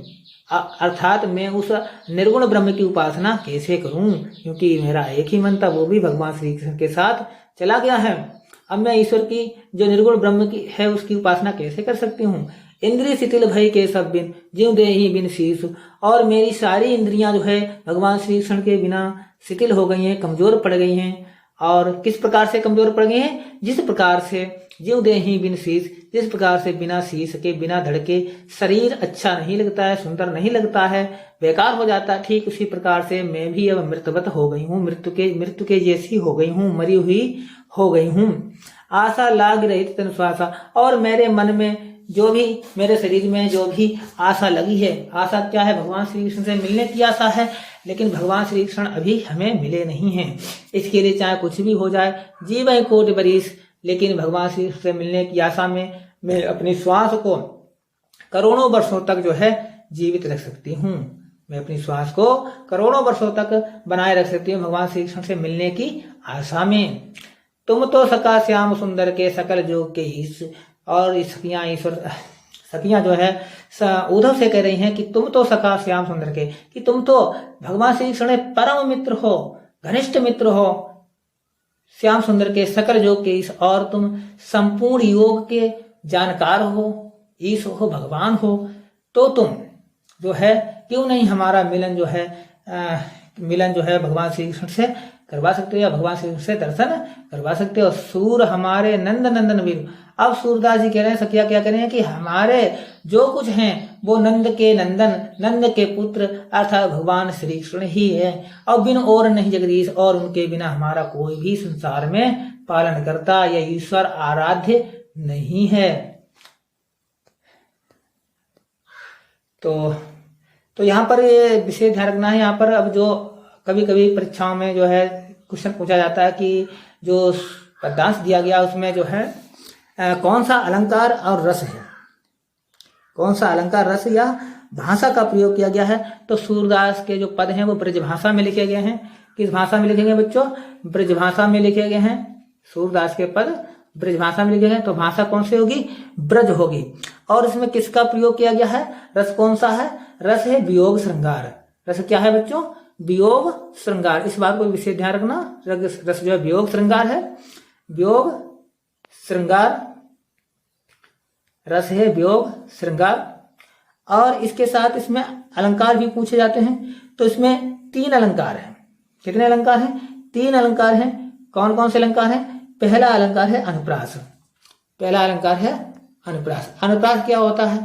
अर्थात मैं उस निर्गुण ब्रह्म की उपासना कैसे करूं, क्योंकि मेरा एक ही मन था, वो भी भगवान श्री कृष्ण के साथ चला गया है। अब मैं ईश्वर की जो निर्गुण ब्रह्म की है उसकी उपासना कैसे कर सकती हूँ। इंद्रिय शिथिल भई के सब बिन, जीव देहि बिन शीश, और मेरी सारी इंद्रियां जो है भगवान श्री कृष्ण के बिना शिथिल हो गई हैं, कमजोर पड़ गई हैं। और किस प्रकार से कमजोर पड़ गई हैं, जिस प्रकार से जीव देहि बिन शीश, जिस प्रकार से बिना शीश के, बिना धड़ के शरीर अच्छा नहीं लगता है, सुंदर नहीं लगता है, बेकार हो जाता है, ठीक उसी प्रकार से मैं भी अब मृतवत हो गई हूँ, मृत्यु के जैसी हो गई हूँ, मरी हुई हो गई हूँ। आशा लाग रहित तन श्वासा, और मेरे मन में जो भी, मेरे शरीर में जो भी आशा लगी है, आशा क्या है, भगवान श्री कृष्ण से मिलने की आशा है, लेकिन भगवान श्री कृष्ण अभी हमें मिले नहीं हैं। इसके लिए चाहे कुछ भी हो जाए, जीवन कोटि बरिस, लेकिन भगवान श्री कृष्ण से मिलने की आशा में मैं अपनी श्वास को करोड़ों वर्षों तक जो है जीवित रख सकती हूँ। मैं अपनी श्वास को करोड़ों वर्षों तक बनाए रख सकती हूँ भगवान श्री कृष्ण से मिलने की आशा में। तुम तो सका श्याम सुंदर के, सकल जोग के ईश, और सखियां जो है उद्धव से कह रही हैं कि तुम तो सखा श्याम सुंदर के, कि तुम तो भगवान श्री कृष्ण के परम मित्र हो, घनिष्ठ मित्र हो, श्याम सुंदर के, सकल योग के ईश, और तुम संपूर्ण योग के जानकार हो, ईश हो, भगवान हो, तो तुम जो है क्यों नहीं हमारा मिलन जो है भगवान श्री कृष्ण से करवा सकते हो, या भगवान श्री कृष्ण से दर्शन करवा सकते हो। सूर हमारे नंद नंदन वीर, अब सूरदास जी कह रहे हैं, सखिया क्या कह रहे हैं कि हमारे जो कुछ हैं वो नंद के नंदन, नंद के पुत्र अर्थात भगवान श्री कृष्ण ही है, और बिन और नहीं जगदीश, और उनके बिना हमारा कोई भी संसार में पालन करता या ईश्वर आराध्य नहीं है। तो यहाँ पर ये विशेष ध्यान रखना है। यहाँ पर अब जो कभी कभी परीक्षाओं में जो है क्वेश्चन पूछा जाता है कि जो पद्यांश दिया गया उसमें जो है कौन सा अलंकार और रस है, कौन सा अलंकार, रस या भाषा का प्रयोग किया गया है। तो सूरदास के जो पद हैं वो ब्रज भाषा में लिखे गए हैं। किस भाषा में लिखे गए बच्चों? ब्रज भाषा में लिखे गए हैं। सूरदास के पद ब्रज भाषा में लिखे गए, तो भाषा कौन सी होगी? ब्रज होगी। और इसमें किसका प्रयोग किया गया है? रस कौन सा है? रस है वियोग श्रृंगार। रस क्या है बच्चों? वियोग श्रृंगार। इस बात को विशेष ध्यान रखना, रस जो है वियोग श्रृंगार है, वियोग श्रृंगार, रस है वियोग श्रृंगार। और इसके साथ इसमें अलंकार भी पूछे जाते हैं। तो इसमें 3 अलंकार हैं। कितने अलंकार हैं? 3 अलंकार हैं। कौन कौन से अलंकार हैं? पहला अलंकार है अनुप्रास। पहला अलंकार है अनुप्रास। अनुप्रास क्या होता है?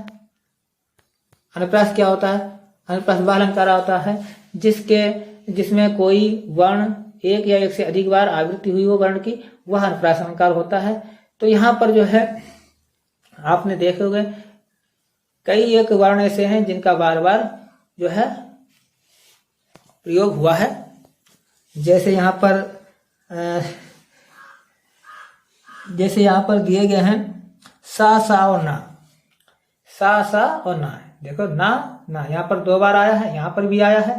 अनुप्रास क्या होता है? अनुप्रास वह अलंकार होता है जिसमें कोई वर्ण एक या एक से अधिक बार आवृत्ति हुई हो वर्ण की, वह अनुप्रास अलंकार होता है। तो यहाँ पर जो है आपने देखे होंगे कई एक वर्ण ऐसे हैं जिनका बार बार जो है प्रयोग हुआ है। जैसे यहाँ पर दिए गए हैं सा और ना, सा और ना। देखो ना ना यहाँ पर 2 बार आया है, यहाँ पर भी आया है।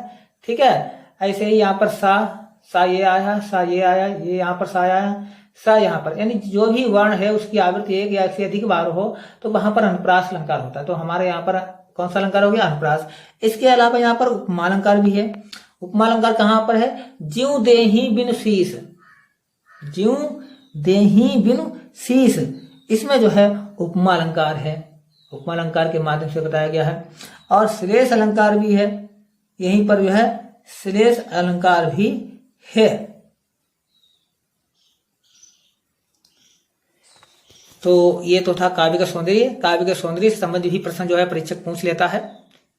ठीक है, ऐसे ही यहाँ पर सा ये आया, सा ये आया, ये यहाँ पर सा आया, सा यहाँ पर, यानी जो भी वर्ण है उसकी आवृत्ति एक या से अधिक बार हो तो वहां पर अनुप्रास अलंकार होता है। तो हमारे यहाँ पर कौन सा अलंकार हो गया? अनुप्रास। इसके अलावा यहाँ पर उपमा अलंकार भी है। उपमा अलंकार कहाँ पर है? ज्यों देहि बिनु शीस, ज्यों देहि बिनु शीस, इसमें जो है उपमा अलंकार है। उपमा अलंकार के माध्यम से बताया गया है। और श्लेष अलंकार भी है, यहीं पर जो है श्लेष अलंकार भी है। तो ये तो था काव्य का सौंदर्य। काव्य के सौंदर्य से संबंधित भी प्रश्न जो है परीक्षक पूछ लेता है,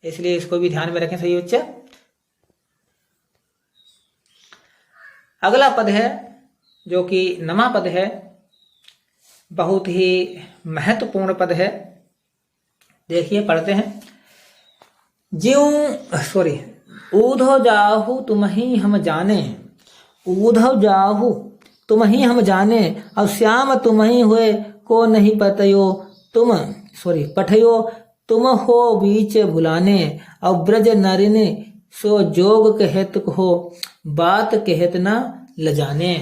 इसलिए इसको भी ध्यान में रखें सही बच्चे। अगला पद है जो कि नमा पद है, बहुत ही महत्वपूर्ण पद है। देखिए पढ़ते हैं। ऊधव जाहु तुम्हि हम जाने, ऊधव जाहु तुम्हि हम जाने, अब श्याम तुम्हि हुए को नहीं पठयो तुम हो बीच भुलाने, अब ब्रज नरिने सो जोग कहत हो बात कहत न लजाने।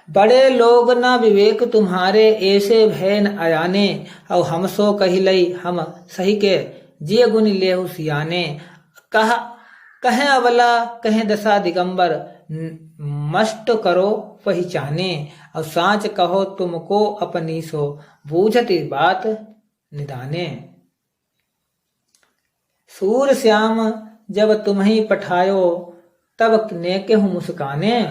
बड़े लोग न विवेक तुम्हारे ऐसे भय न आयाने, अब हम सो कही लई हम सही के जिय गुण लेहु सियाने। कहे अवला कहे दशा दिगंबर मस्त करो पहचाने, अब सांच कहो तुमको अपनी सो बूझती बात निदाने। सूर श्याम जब तुम्हें पठायो तब ने केहू मुस्काने।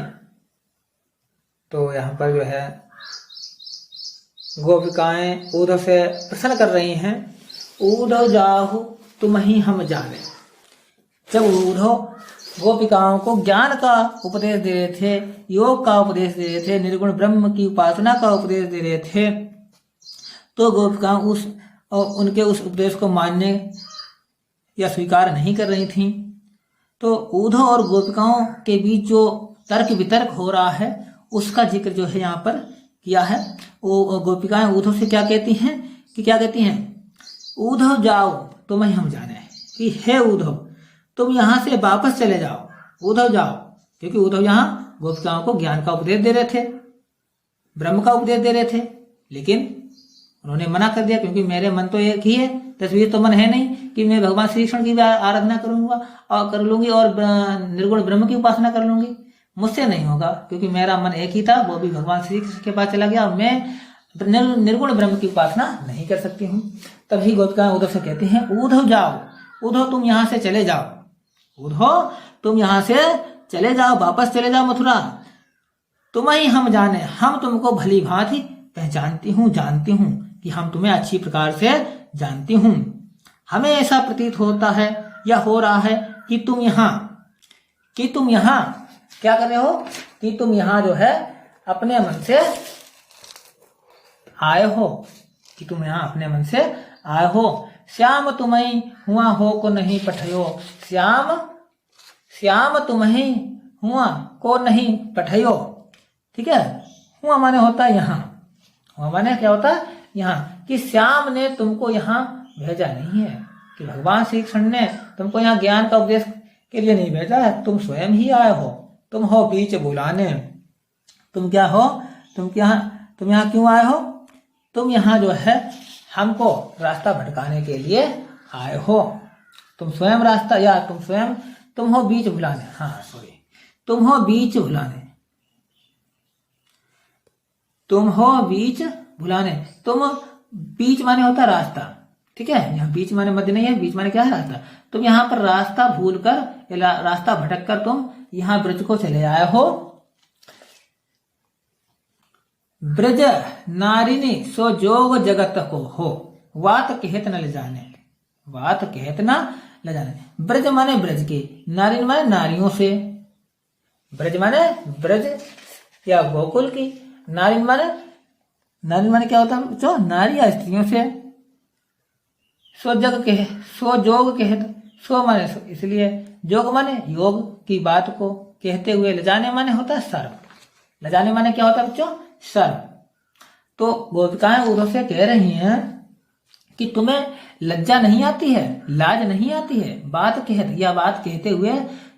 तो यहाँ पर जो है गोपिकाएं उद्धव से प्रश्न कर रही हैं, ऊधव जाहु तुम्हि हम जाने। जब उद्धव गोपिकाओं को ज्ञान का उपदेश दे रहे थे, योग का उपदेश दे रहे थे, निर्गुण ब्रह्म की उपासना का उपदेश दे रहे थे, तो गोपिकाएं उनके उस उपदेश को मानने या स्वीकार नहीं कर रही थीं। तो उद्धव और गोपिकाओं के बीच जो तर्क वितर्क हो रहा है उसका जिक्र जो है यहाँ पर किया है। वो गोपिकाएं उद्धव से क्या कहती हैं उद्धव जाओ तुम्हें हम जाने, कि हे उद्धव तुम यहाँ से वापस चले जाओ, उद्धव जाओ। क्योंकि उद्धव यहाँ गोपिकाओं को ज्ञान का उपदेश दे रहे थे, ब्रह्म का उपदेश दे रहे थे, लेकिन उन्होंने मना कर दिया, क्योंकि मेरे मन तो एक ही है, तस्वीर तो मन है नहीं कि मैं भगवान श्री कृष्ण की भी आराधना करूंगा और कर लूंगी और निर्गुण ब्रह्म की उपासना कर लूंगी। मुझसे नहीं होगा, क्योंकि मेरा मन एक ही था, वो भी भगवान श्री कृष्ण के पास चला गया और मैं निर्गुण ब्रह्म की उपासना नहीं कर सकती हूँ। तभी गोपिकाएं उद्धव से कहती हैं उद्धव जाओ, उद्धव तुम यहाँ से चले जाओ, उद्धव तुम यहाँ से चले जाओ, वापस चले जाओ मथुरा। तुम्हें हम जाने, हम तुमको भली भांति पहचानती हूँ, जानती हूँ कि हम तुम्हें अच्छी प्रकार से जानती हूँ। हमें ऐसा प्रतीत होता है या हो रहा है कि तुम यहाँ क्या कर रहे हो, कि तुम यहाँ जो है अपने मन से आए हो, कि तुम यहाँ अपने मन से आए हो। श्याम तुम्हें हुआ हो को नहीं पठयो, श्याम तुम्हें हुआ को नहीं पठयो। ठीक है, हुआ माने होता है यहाँ, हुआ माने क्या होता है यहाँ, कि श्याम ने तुमको यहाँ भेजा नहीं है, कि भगवान श्री कृष्ण ने तुमको यहाँ ज्ञान का उपदेश के लिए नहीं भेजा है, तुम स्वयं ही आए हो। तुम हो बीच बुलाने, तुम क्या हो, तुम यहाँ क्यों आए हो, तुम यहाँ जो है हमको रास्ता भटकाने के लिए आए हो। तुम स्वयं रास्ता, या तुम हो बीच भुलाने, तुम हो बीच भुलाने, तुम हो बीच भुलाने। तुम बीच माने होता रास्ता, ठीक है, यहाँ बीच माने मध्य नहीं है, बीच माने क्या है? रास्ता। तुम यहाँ पर रास्ता भूलकर, रास्ता भटक कर तुम यहाँ ब्रज को चले आए हो। ब्रज नारिनी सो जोग जगत को हो, वात कहत न ले जाने, वात कहत न ले जाने। ब्रज माने ब्रज की, नारिन माने नारियों से, ब्रज माने ब्रज या गोकुल की, नारिन माने क्या होता है? जो नारी या स्त्रियों से। सो जग कहे, सो जोग कहत, सो माने इसलिए, जोग माने योग की बात को कहते हुए, ले जाने माने होता है सर्व, ले जाने माने क्या होता है बच्चों? सर्व। तो गोपिकाएं उद्धव से कह रही हैं कि तुम्हें लज्जा नहीं आती है, लाज नहीं आती है, बात कहते हुए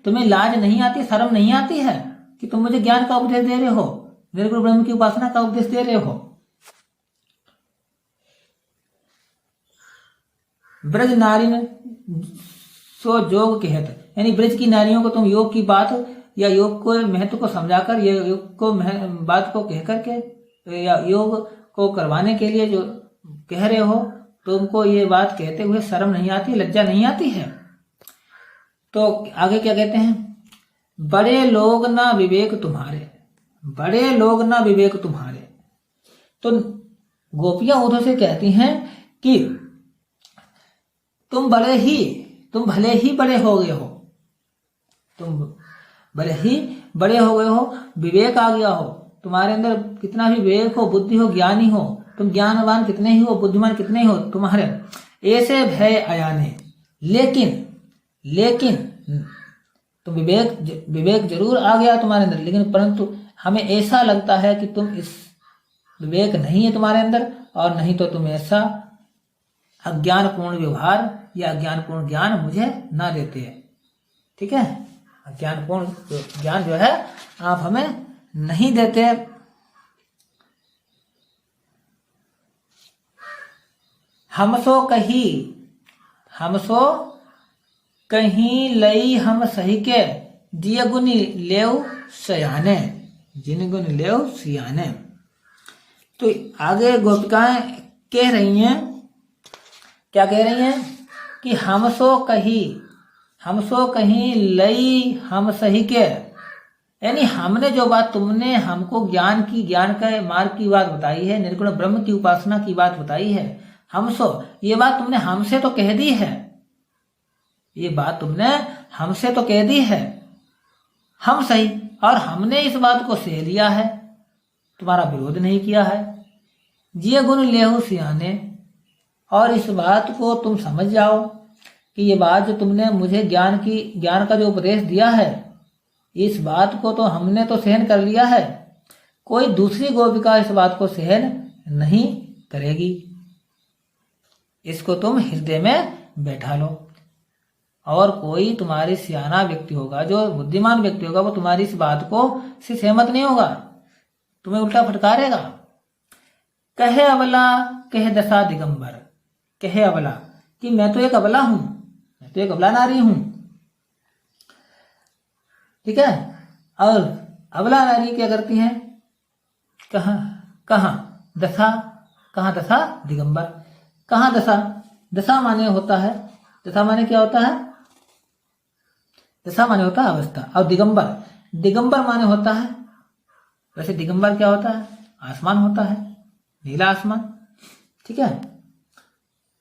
तुम्हें लाज नहीं आती, शर्म नहीं आती है कि तुम मुझे ज्ञान का उपदेश दे रहे हो, निर्गुण ब्रह्म की उपासना का उपदेश दे रहे हो। ब्रज नारी सो जोग कहत, यानी ब्रज की नारियों को तुम योग की बात या योग को महत्व को समझाकर, ये योग को बात को कह करके या योग को करवाने के लिए जो कह रहे हो, तुमको ये बात कहते हुए शर्म नहीं आती, लज्जा नहीं आती है। तो आगे क्या कहते हैं? बड़े लोग ना विवेक तुम्हारे, बड़े लोग ना विवेक तुम्हारे। तो गोपियां उद्धव से कहती हैं कि तुम भले ही बड़े हो गए हो, तुम भले ही बड़े हो गए हो, विवेक आ गया हो तुम्हारे अंदर, कितना भी विवेक हो, बुद्धि हो, ज्ञानी हो, तुम ज्ञानवान कितने ही हो, बुद्धिमान कितने ही हो तुम्हारे, ऐसे भय अयाने, लेकिन तो विवेक जरूर आ गया तुम्हारे अंदर, लेकिन परंतु हमें ऐसा लगता है कि तुम इस विवेक नहीं है तुम्हारे अंदर, और नहीं तो तुम ऐसा अज्ञानपूर्ण व्यवहार या अज्ञानपूर्ण ज्ञान मुझे ना देते हैं। ठीक है, अज्ञानपूर्ण ज्ञान जो है आप हमें नहीं देते। हमसो कहीं लई हम सही के, जिय गुनी लेव सयाने, जिन गुन लेव सियाने। तो आगे गोपिकाएं कह रही हैं, क्या कह रही हैं कि हमसो कहीं लई हम सही के, यानी हमने जो बात तुमने हमको ज्ञान का मार्ग की बात बताई है, निर्गुण ब्रह्म की उपासना की बात बताई है, ये बात तुमने हमसे तो कह दी है, ये बात तुमने हमसे तो कह दी है, हम सही, और हमने इस बात को सह लिया है, तुम्हारा विरोध नहीं किया है। जिय गुण लेहु सियाने, और इस बात को तुम समझ जाओ कि ये बात जो तुमने मुझे ज्ञान का जो उपदेश दिया है, इस बात को तो हमने तो सहन कर लिया है, कोई दूसरी गोपिका इस बात को सहन नहीं करेगी, इसको तुम हृदय में बैठा लो। और कोई तुम्हारी सियाना व्यक्ति होगा, जो बुद्धिमान व्यक्ति होगा, वो तुम्हारी इस बात को से सहमत नहीं होगा, तुम्हें उल्टा फटकारेगा। कहे अबला कहे दशा दिगंबर, कहे अबला कि मैं तो एक अबला हूं, मैं तो एक अबला नारी हूं। ठीक है, और अबला नारी क्या करती हैं? कहां दशा दिगंबर, कहां दशा माने होता है, दशा माने क्या होता है? दशा माने होता है अवस्था, और दिगंबर माने होता है, वैसे दिगंबर क्या होता है? आसमान होता है, नीला आसमान। ठीक है,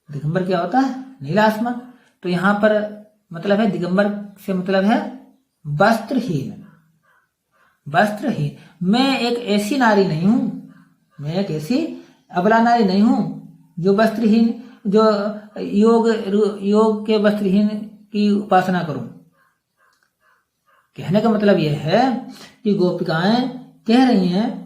दिगंबर क्या होता है? नीला आसमान। तो यहां पर मतलब है, दिगंबर से मतलब है वस्त्रहीन। मैं एक ऐसी नारी नहीं हूं, मैं एक ऐसी अबला नारी नहीं हूं जो वस्त्रहीन, जो योग के वस्त्रहीन की उपासना करूं। कहने का मतलब यह है कि गोपिकाएं कह रही हैं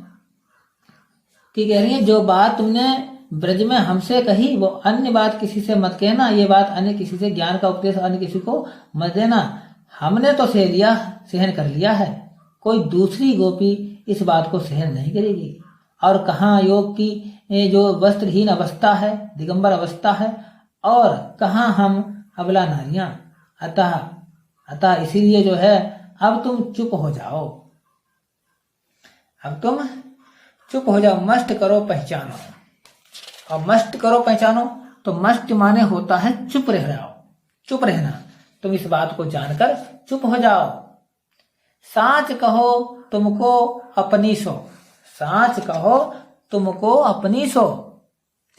जो बात तुमने ब्रज में हमसे कही, वो अन्य बात किसी से मत कहना, ये बात अन्य किसी से, ज्ञान का उपदेश अन्य किसी को मत देना, हमने तो सहन कर लिया है, कोई दूसरी गोपी इस बात को सहन नहीं करेगी। और कहाँ योग की जो वस्त्रहीन अवस्था है, दिगंबर अवस्था है, और कहाँ हम अबला नारियां। अतः इसीलिए जो है, अब तुम चुप हो जाओ, मस्ट करो पहचानो। और मस्ट करो पहचानो तो मस्ट माने होता है चुप रह जाओ, चुप रहना, तुम इस बात को जानकर चुप हो जाओ। साच कहो तुमको अपनी सो, साच कहो तुमको अपनी सो,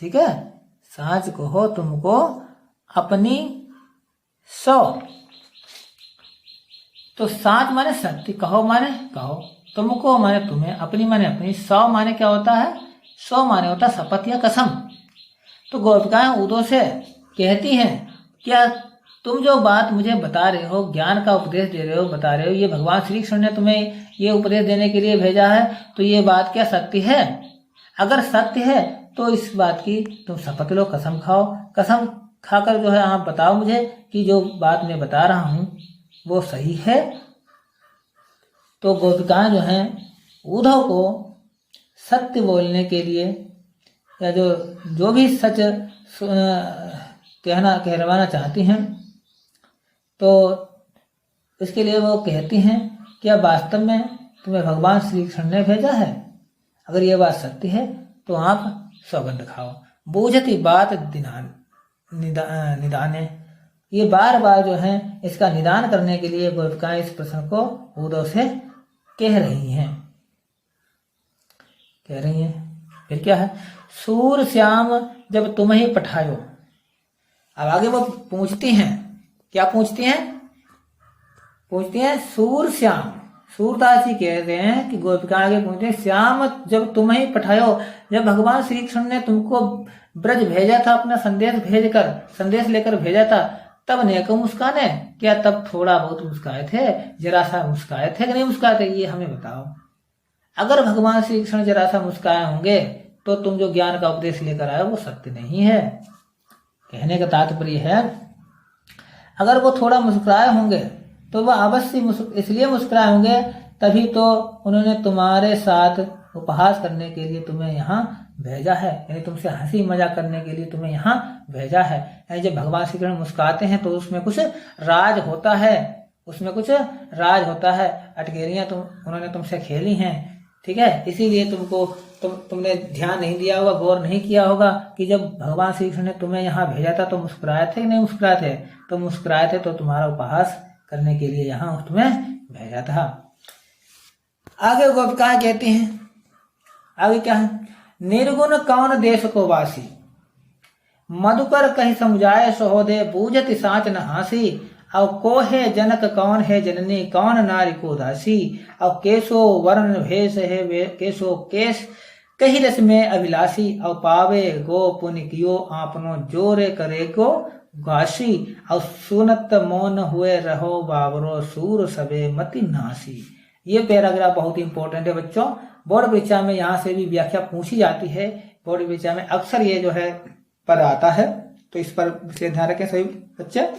ठीक है, साच कहो तुमको अपनी सो। तो साच माने सत्य, कहो माने कहो, तुमको माने तुम्हें, अपनी माने अपनी, सौ माने क्या होता है, सौ माने होता है शपथ या कसम। तो गोपिकाएं उदो से कहती हैं, क्या तुम जो बात मुझे बता रहे हो, ज्ञान का उपदेश दे रहे हो, बता रहे हो, ये भगवान श्री कृष्ण ने तुम्हें ये उपदेश देने के लिए भेजा है, तो ये बात क्या सत्य है? अगर सत्य है तो इस बात की तुम शपथ लो, कसम खाओ, कसम खाकर जो है आप बताओ मुझे कि जो बात मैं बता रहा हूं वो सही है। तो गोपिकाएं जो हैं उद्धव को सत्य बोलने के लिए या जो भी सच कहलवाना चाहती हैं, तो इसके लिए वो कहती हैं क्या वास्तव में तुम्हें भगवान श्री कृष्ण ने भेजा है? अगर ये बात सत्य है तो आप सौगंध खाओ। बूझती बात निदाने, ये बार बार जो है इसका निदान करने के लिए गोपिकाएं इस प्रश्न को उद्धव से कह रही हैं। फिर क्या है, सूर श्याम जब तुम्हें पठायो। अब आगे वो पूछती हैं, क्या पूछती हैं? पूछती हैं सूर श्याम। सूरदास जी कह रहे हैं कि गोपिका आगे पूछते हैं, श्याम जब तुम्हें पठायो, जब भगवान श्री कृष्ण ने तुमको ब्रज भेजा था, अपना संदेश लेकर भेजा था, तब नेको मुस्काने, क्या तब थोड़ा बहुत मुस्काए थे, जरा सा मुस्काए थे कि नहीं मुस्काए थे, ये हमें बताओ। अगर भगवान श्री कृष्ण जरा सा मुस्काए होंगे तो तुम जो ज्ञान का उपदेश लेकर आए वो सत्य नहीं है। कहने का तात्पर्य है अगर वो थोड़ा मुस्कुराए होंगे तो वह अवश्य इसलिए मुस्कुराए होंगे, तभी तो उन्होंने तुम्हारे साथ उपहास करने के लिए तुम्हें यहाँ भेजा है, यानी तुमसे हंसी मजाक करने के लिए तुम्हें यहाँ भेजा है। यानी जब भगवान श्री कृष्ण मुस्कुराते हैं तो उसमें कुछ राज होता है, उसमें कुछ राज होता है, अटकेरियां उन्होंने तुमसे खेली हैं, ठीक है। इसीलिए तुमने ध्यान नहीं दिया होगा, गौर नहीं किया होगा कि जब भगवान श्री कृष्ण ने तुम्हें यहाँ भेजा था तो मुस्कुराए थे कि नहीं मुस्कुराए थे? तो मुस्कुराए थे, तो तुम्हारा उपहास करने के लिए यहाँ तुम्हें भेजा था। आगे गोपिकाएं कहती हैं, आगे क्या है, निर्गुण कौन देश को वासी, मधुकर कहीं समझाए सहोदय, बूझत साच न हासी, अब को है जनक कौन है जननी, कौन नारी को दासी, अब केसो वर्ण भेष है केसो केश, कही रस में अभिलाषी, अब पावे गो पुण्य कियो आपनो, जोरे करे को गासी, अब सुनत मौन हुए रहो बाबरो, सूर सबे मति नासी। ये पैराग्राफ बहुत इंपॉर्टेंट है बच्चों, बोर्ड परीक्षा में यहाँ से भी व्याख्या पूछी जाती है, बोर्ड परीक्षा में अक्सर ये जो है पद आता है, तो इस पर विशेष ध्यान रखें सभी बच्चे।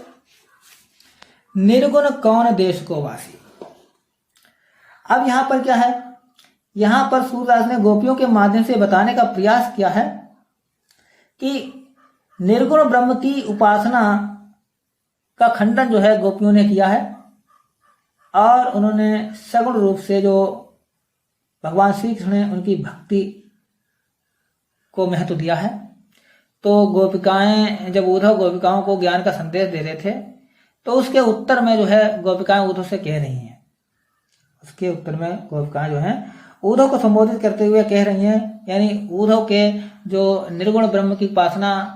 निर्गुण कौन देश को वासी। अब यहाँ पर क्या है, यहाँ पर सूरदास ने गोपियों के माध्यम से बताने का प्रयास किया है कि निर्गुण ब्रह्म की उपासना का खंडन जो है गोपियों ने किया है, और उन्होंने सगुण रूप से जो भगवान श्री कृष्ण ने उनकी भक्ति को महत्व दिया है। तो गोपिकाएं जब उद्धव गोपिकाओं को ज्ञान का संदेश दे रहे थे, तो उसके उत्तर में जो है गोपिकाएं उद्धव से कह रही हैं, उसके उत्तर में गोपिकाएं जो हैं उद्धव को संबोधित करते हुए कह रही हैं, यानी उद्धव के जो निर्गुण ब्रह्म की उपासना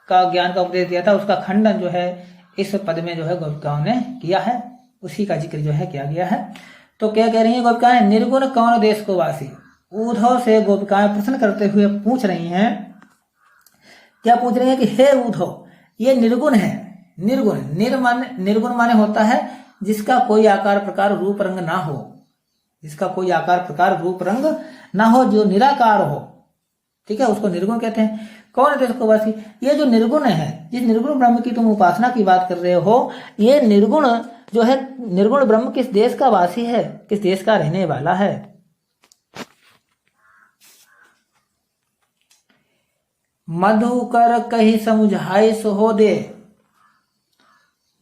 का ज्ञान का उपदेश दिया था उसका खंडन जो है इस पद में जो है गोपिकाओं ने किया है, उसी का जिक्र जो है किया गया है। तो क्या कह रही हैं गोपिकाएं, निर्गुण कौन देश को वासी। उद्धव से गोपिकाएं प्रश्न करते हुए पूछ रही हैं, क्या पूछ रही हैं कि हे उद्धव, ये निर्गुण है। निर्गुण माने होता है जिसका कोई आकार प्रकार रूप रंग ना हो, जिसका कोई आकार प्रकार रूप रंग ना हो, जो निराकार हो, ठीक है, उसको निर्गुण कहते हैं। कौन देश को वासी, ये जो निर्गुण है, जिस निर्गुण ब्रह्म की तुम उपासना की बात कर रहे हो, ये निर्गुण जो है, निर्गुण ब्रह्म किस देश का वासी है, किस देश का रहने वाला है। मधुकर कही समझाए सहोदे,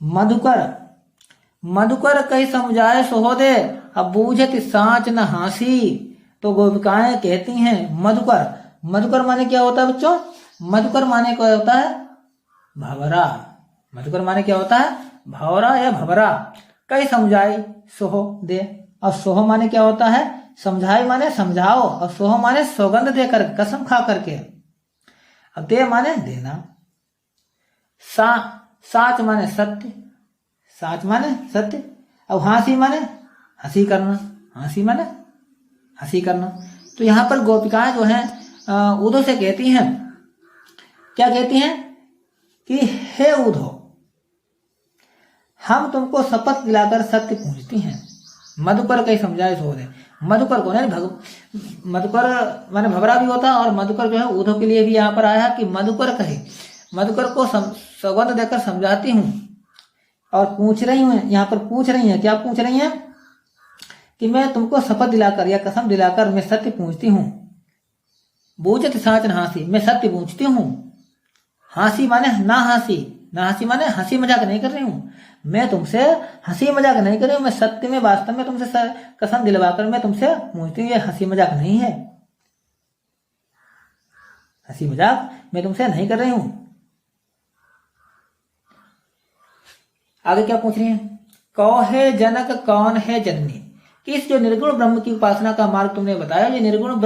मधुकर कही समझाए सहोदे, अब बूझत साच न हासी। तो गोपिकाएं कहती हैं मधुकर माने क्या होता है बच्चों, मधुकर माने क्या होता है? भंवरा। मधुकर माने क्या होता है? भंवरा या भंवरा। कई समझाई सोह दे। और सोह माने क्या होता है? समझाई माने समझाओ, और सोह माने सौगंध देकर, कसम खा करके। अब दे माने देना। साच माने सत्य, साच माने सत्य। अब हासी माने हंसी करना, हासी माने हंसी करना। तो यहाँ पर गोपिकाएं जो हैं उद्धव से कहती हैं, क्या कहती हैं कि हे उद्धव, हम तुमको शपथ दिलाकर सत्य पूछती हैं। मधुकर कहीं समझाए सो दे। मधुकर को नहीं, मधुकर माने भंवरा भी होता है, और मधुकर जो है उद्धव के लिए भी यहाँ पर आया कि मधुकर कहे, मधुकर को सौगंध देकर समझाती हूँ। और पूछ रही हूँ, यहाँ पर पूछ रही है, क्या पूछ रही है? कि मैं तुमको शपथ दिलाकर या कसम दिलाकर मैं सत्य पूछती हूँ। बूझत साचन हासी, मैं सत्य पूछती हूँ। हासी माने ना हासी, ना हासी माने हंसी मजाक नहीं कर रही हूँ, मैं तुमसे हंसी मजाक नहीं कर रही हूँ, मैं सत्य में वास्तव में तुमसे कसम दिलवाकर मैं तुमसे पूछती हूँ। ये हंसी मजाक नहीं है, हंसी मजाक मैं तुमसे नहीं कर रही हूँ। आगे क्या पूछ रही है? कौ है जनक कौन है जननी, कि इस जो निर्गुण ब्रह्म की उपासना का मार्ग तुमने बताया, ये निर्गुण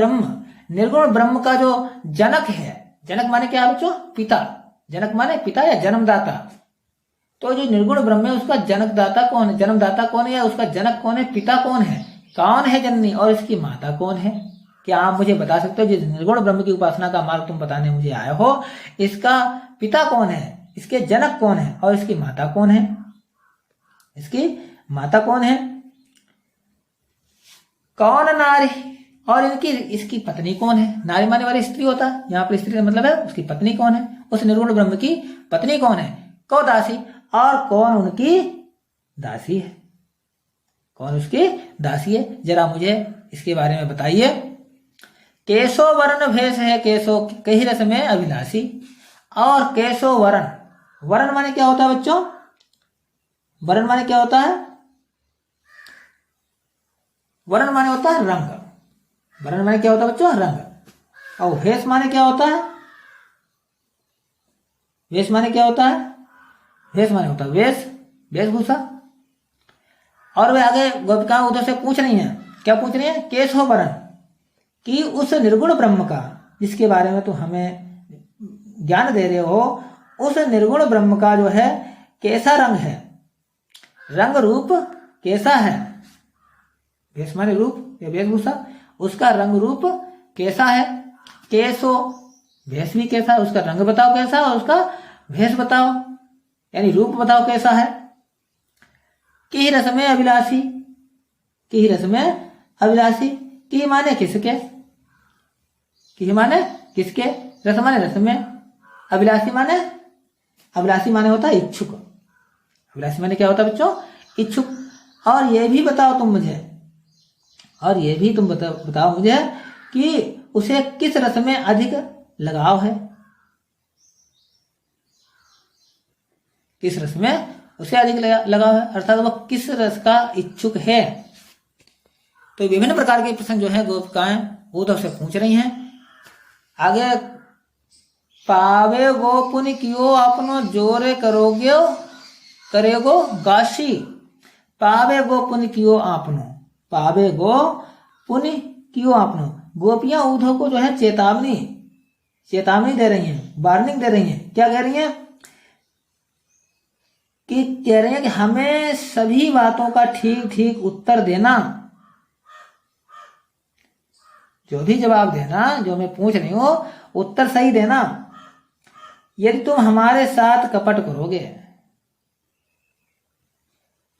ब्रह्म का जो जनक है, जनक माने क्या बच्चों? पिता। जनक माने पिता या जन्मदाता। तो जो निर्गुण ब्रह्म है उसका जनकदाता कौन है? जन्मदाता कौन है या उसका जनक कौन है? पिता कौन है? कौन है जननी, और इसकी माता कौन है? क्या आप मुझे बता सकते हो? जिस निर्गुण ब्रह्म की उपासना का मार्ग तुम बताने मुझे आए हो, इसका पिता कौन है, इसके जनक कौन है, और इसकी माता कौन है? इसकी माता कौन है? कौन नारी, और इसकी पत्नी कौन है? नारी माने वाली स्त्री होता है, यहाँ पर स्त्री का मतलब है उसकी पत्नी कौन है, उस निर्गुण ब्रह्म की पत्नी कौन है? कौ दासी, और कौन उनकी दासी है? कौन उसकी दासी है? जरा मुझे इसके बारे में बताइए। केशो वर्ण भेष है, केशो कही रस में अभिलाषी, और केशो वर्ण, वर्ण माने क्या होता है बच्चों? वर्ण माने क्या होता है? वर्ण माने होता है रंग। वर्ण माने क्या होता है बच्चों? रंग। और भेष माने क्या होता है? वेश माने क्या होता है? वेश माने होता है वेश, वेशभूषा। और वे आगे गोपिकाएं उद्धव से पूछ रही हैं, क्या पूछ रही हैं? केशव वर्ण, कि उस निर्गुण ब्रह्म का जिसके बारे में तुम हमें ज्ञान दे रहे हो, उस निर्गुण ब्रह्म का जो है कैसा रंग है, रंग रूप कैसा है? वेश माने रूप या वेशभूषा, उसका रंग रूप कैसा है? केशो, वेश भी कैसा है, उसका रंग बताओ कैसा है, और उसका वेश बताओ यानी रूप बताओ कैसा है? कि रस में अभिलाषी, कि रस में अभिलाषी, कि माने किसके, कि माने किसके, रस माने रस में, अभिलाषी माने होता है इच्छुक। अभिलाषी माने क्या होता है बच्चों? इच्छुक। और ये भी बताओ तुम मुझे, और ये भी तुम बताओ मुझे कि उसे किस रस में अधिक लगाव है, किस रस में उसे अधिक लगाव है, अर्थात वह किस रस का इच्छुक है। तो विभिन्न प्रकार के प्रश्न जो है गोपिकाएं उद्धव से पूछ रही हैं। आगे, पावे गो पुण्य कियो अपनो जोरे करेगो गाशी, पावे गो पुण्य कियो आपनो, पावे गो पुण्य कियो आपनो। गोपियां उद्धव को जो है चेतावनी दे रही हैं, वार्निंग दे रही हैं। क्या कह रही हैं? कि कह रही हैं कि हमें सभी बातों का ठीक ठीक उत्तर देना, जो भी जवाब देना, जो मैं पूछ रही हूं उत्तर सही देना। यदि तुम हमारे साथ कपट करोगे,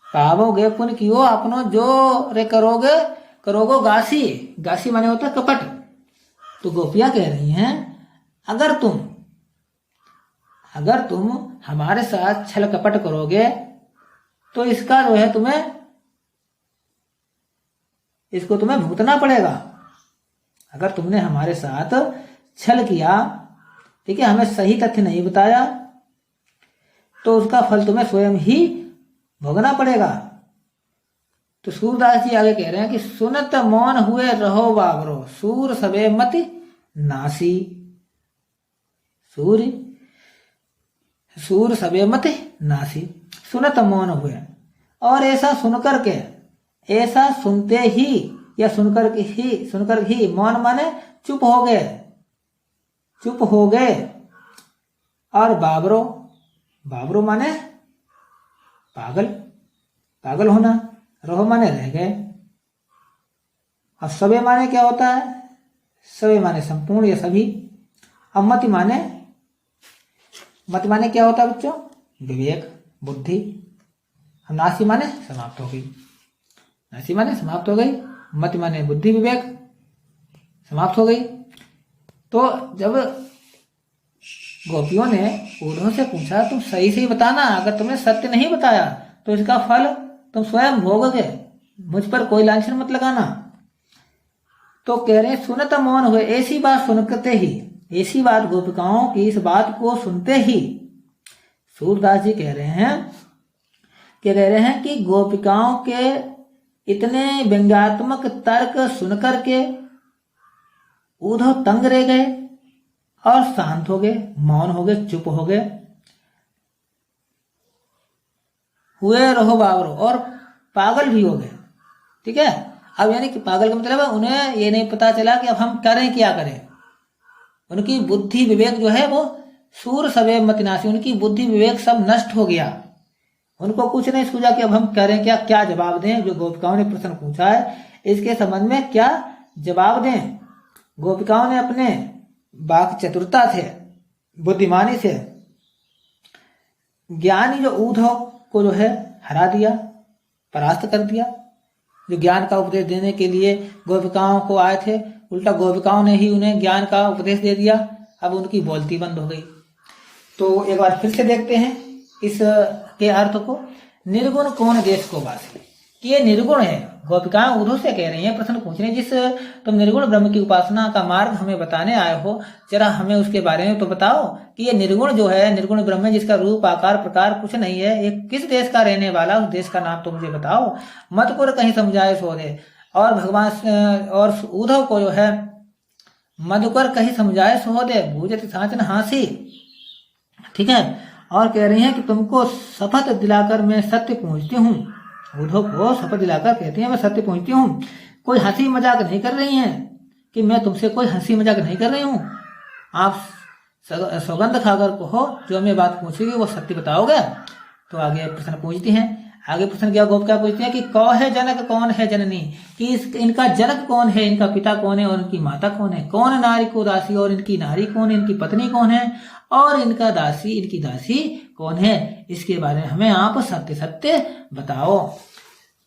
पावोगे पुण्य कियो अपनो जो रे करोगो गासी, गासी माने होता है कपट। तो गोपियां कह रही हैं अगर तुम हमारे साथ छल कपट करोगे तो इसका जो है इसको तुम्हें भुगतना पड़ेगा। अगर तुमने हमारे साथ छल किया, ठीक है, हमें सही तथ्य नहीं बताया, तो उसका फल तुम्हें स्वयं ही भोगना पड़ेगा। तो सूरदास जी आगे कह रहे हैं कि सुनत मौन हुए रहो बाबरो, सूर सबे मति नासी। सूर्य सूर सबे मत नासी, सुनत मौन हुए। और ऐसा सुनकर के, ऐसा सुनते ही या सुनकर ही मौन माने चुप हो गए, चुप हो गए। और बाबरो माने पागल, पागल होना। रहो माने रह गए। अब सबे माने क्या होता है? सबे माने संपूर्ण या सभी। अब मति माने क्या होता है बच्चों? विवेक, बुद्धि। नासी माने समाप्त हो गई, नासी माने समाप्त हो गई। मति माने बुद्धि, विवेक, समाप्त हो गई। तो जब गोपियों ने उद्धव से पूछा तुम सही सही बताना, अगर तुमने सत्य नहीं बताया तो इसका फल तुम स्वयं भोगोगे, मुझ पर कोई लांछन मत लगाना। तो कह रहे सुनत मौन हुए। ऐसी बात सुनते ही, ऐसी बात गोपिकाओं की इस बात को सुनते ही सूरदास जी कह रहे हैं कि गोपिकाओं के इतने व्यंग्यात्मक तर्क सुनकर के उद्धव तंग रह गए और शांत हो गए, मौन हो गए, चुप हो गए। हुए रहो बाबरो, और पागल भी हो गए। ठीक है। अब यानी कि पागल का मतलब है उन्हें ये नहीं पता चला कि अब हम करें क्या करें। उनकी बुद्धि विवेक जो है वो सूर सबे मतिनासी, उनकी बुद्धि विवेक सब नष्ट हो गया। उनको कुछ नहीं सूझा कि अब हम करें क्या, क्या जवाब दें। जो गोपिकाओं ने प्रश्न पूछा है इसके संबंध में क्या जवाब दें। गोपिकाओं ने अपने वाक चतुरता से, बुद्धिमानी से ज्ञानी जो उद्धव को जो है हरा दिया, परास्त कर दिया। जो ज्ञान का उपदेश देने के लिए गोपिकाओं को आए थे, उल्टा गोपिकाओं ने ही उन्हें ज्ञान का उपदेश दे दिया। अब उनकी बोलती बंद हो गई। तो एक बार फिर से देखते हैं इस के अर्थ को। निर्गुण कौन देश को वासी, कि ये निर्गुण है। गोपिकाएं उद्धव से कह रही हैं, प्रश्न पूछ रही हैं, जिस तुम निर्गुण ब्रह्म की उपासना का मार्ग हमें बताने आए हो, जरा हमें उसके बारे में तो बताओ कि ये निर्गुण जो है, निर्गुण ब्रह्म जिसका रूप आकार प्रकार कुछ नहीं है, ये किस देश का रहने वाला, उस देश का नाम तो मुझे बताओ। मत को कहीं समझाए सो दे। और भगवान और उद्धव को जो है मधुकर कहीं समझाए सो दे, भूजत साचन हासी। ठीक है। और कह रही हैं कि तुमको शपथ दिलाकर मैं सत्य पूछती हूँ। उद्धव को शपथ दिलाकर कहती हैं मैं सत्य पूछती हूँ। कोई हंसी मजाक नहीं कर रही हैं कि मैं तुमसे कोई हंसी मजाक नहीं कर रही हूँ। आप सौगंध खाकर कहो जो मैं बात पूछेगी वो सत्य बताओगे। तो आगे प्रश्न पूछती हैं। आगे प्रश्न क्या गोपिका पूछती हैं कि कौ है जनक, कौन है जननी, कि इनका जनक कौन है, इनका पिता कौन है और इनकी माता कौन है। कौन नारी को दासी और इनकी नारी कौन है, इनकी पत्नी कौन है और इनकी दासी कौन है। इसके बारे में हमें आप सत्य सत्य बताओ।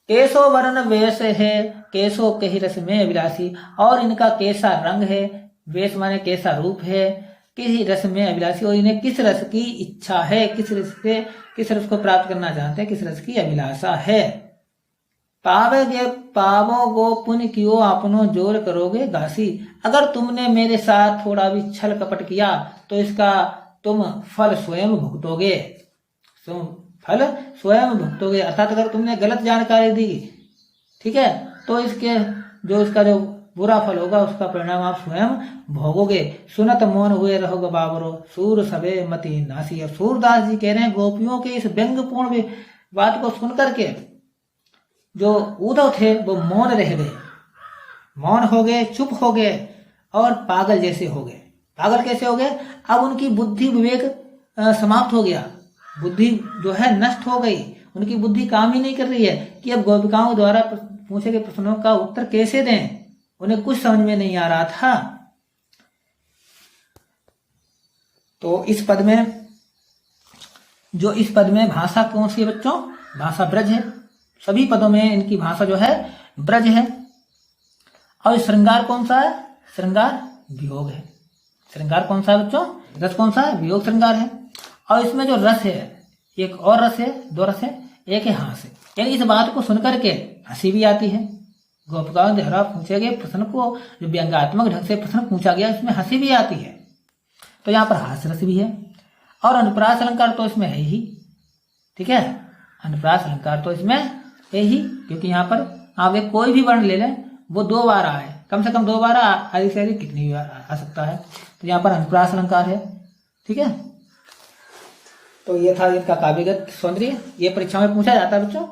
केसो वर्ण वेश है, केसो कही रस में अभिलाषी, और इनका कैसा रंग है, वेश माने कैसा रूप है, किस रस में अभिलाषी, और इन्हें किस रस की इच्छा है, किस रस को प्राप्त करना चाहते हैं, किस रस की अभिलाषा है। पावो गो पुण्य कियो आपनो जोर करोगे घासी, अगर तुमने मेरे साथ थोड़ा भी छल कपट किया तो इसका तुम फल स्वयं भुगतोगे, फल स्वयं भुगतोगे। अर्थात अगर तुमने गलत जानकारी दी, ठीक है, तो इसका जो बुरा फल होगा उसका परिणाम आप स्वयं भोगोगे। सुनत मौन हुए रहोगे बाबरो, सूर सबे मति नासी। अब सूरदास जी कह रहे हैं गोपियों के इस व्यंग्यपूर्ण बात को सुनकर के जो उद्धव थे वो मौन रह गए, मौन हो गए, चुप हो गए और पागल जैसे हो गए। पागल कैसे हो गए? अब उनकी बुद्धि विवेक समाप्त हो गया, बुद्धि जो है नष्ट हो गई, उनकी बुद्धि काम ही नहीं कर रही है कि अब गोपिकाओं द्वारा पूछे गए प्रश्नों का उत्तर कैसे दें। उन्हें कुछ समझ में नहीं आ रहा था। तो इस पद में भाषा कौन सी है बच्चों? भाषा ब्रज है। सभी पदों में इनकी भाषा जो है ब्रज है। और श्रृंगार कौन सा है? श्रृंगार वियोग है। श्रृंगार कौन सा है बच्चों? रस कौन सा है? वियोग श्रृंगार है। और इसमें जो रस है, एक और रस है, दो रस है, एक है हास है। यानी इस बात को सुनकर के हंसी भी आती है। गोपिकाओं द्वारा पूछे गए प्रश्न को जो व्यंग्यात्मक ढंग से प्रश्न पूछा गया इसमें हंसी भी आती है। तो यहाँ पर हास रस भी है। और अनुप्रास अलंकार तो इसमें है ही, ठीक है, अनुप्रास अलंकार तो इसमें है ही, क्योंकि यहाँ पर आप एक कोई भी वर्ण ले लें वो दो बार आए, कम से कम दो बार, अधिक से अधिक कितनी बार आ सकता है। तो यहाँ पर अनुप्रास अलंकार है, ठीक है, तो ये था इनका काव्यगत सौंदर्य। ये परीक्षा में पूछा जाता है बच्चों।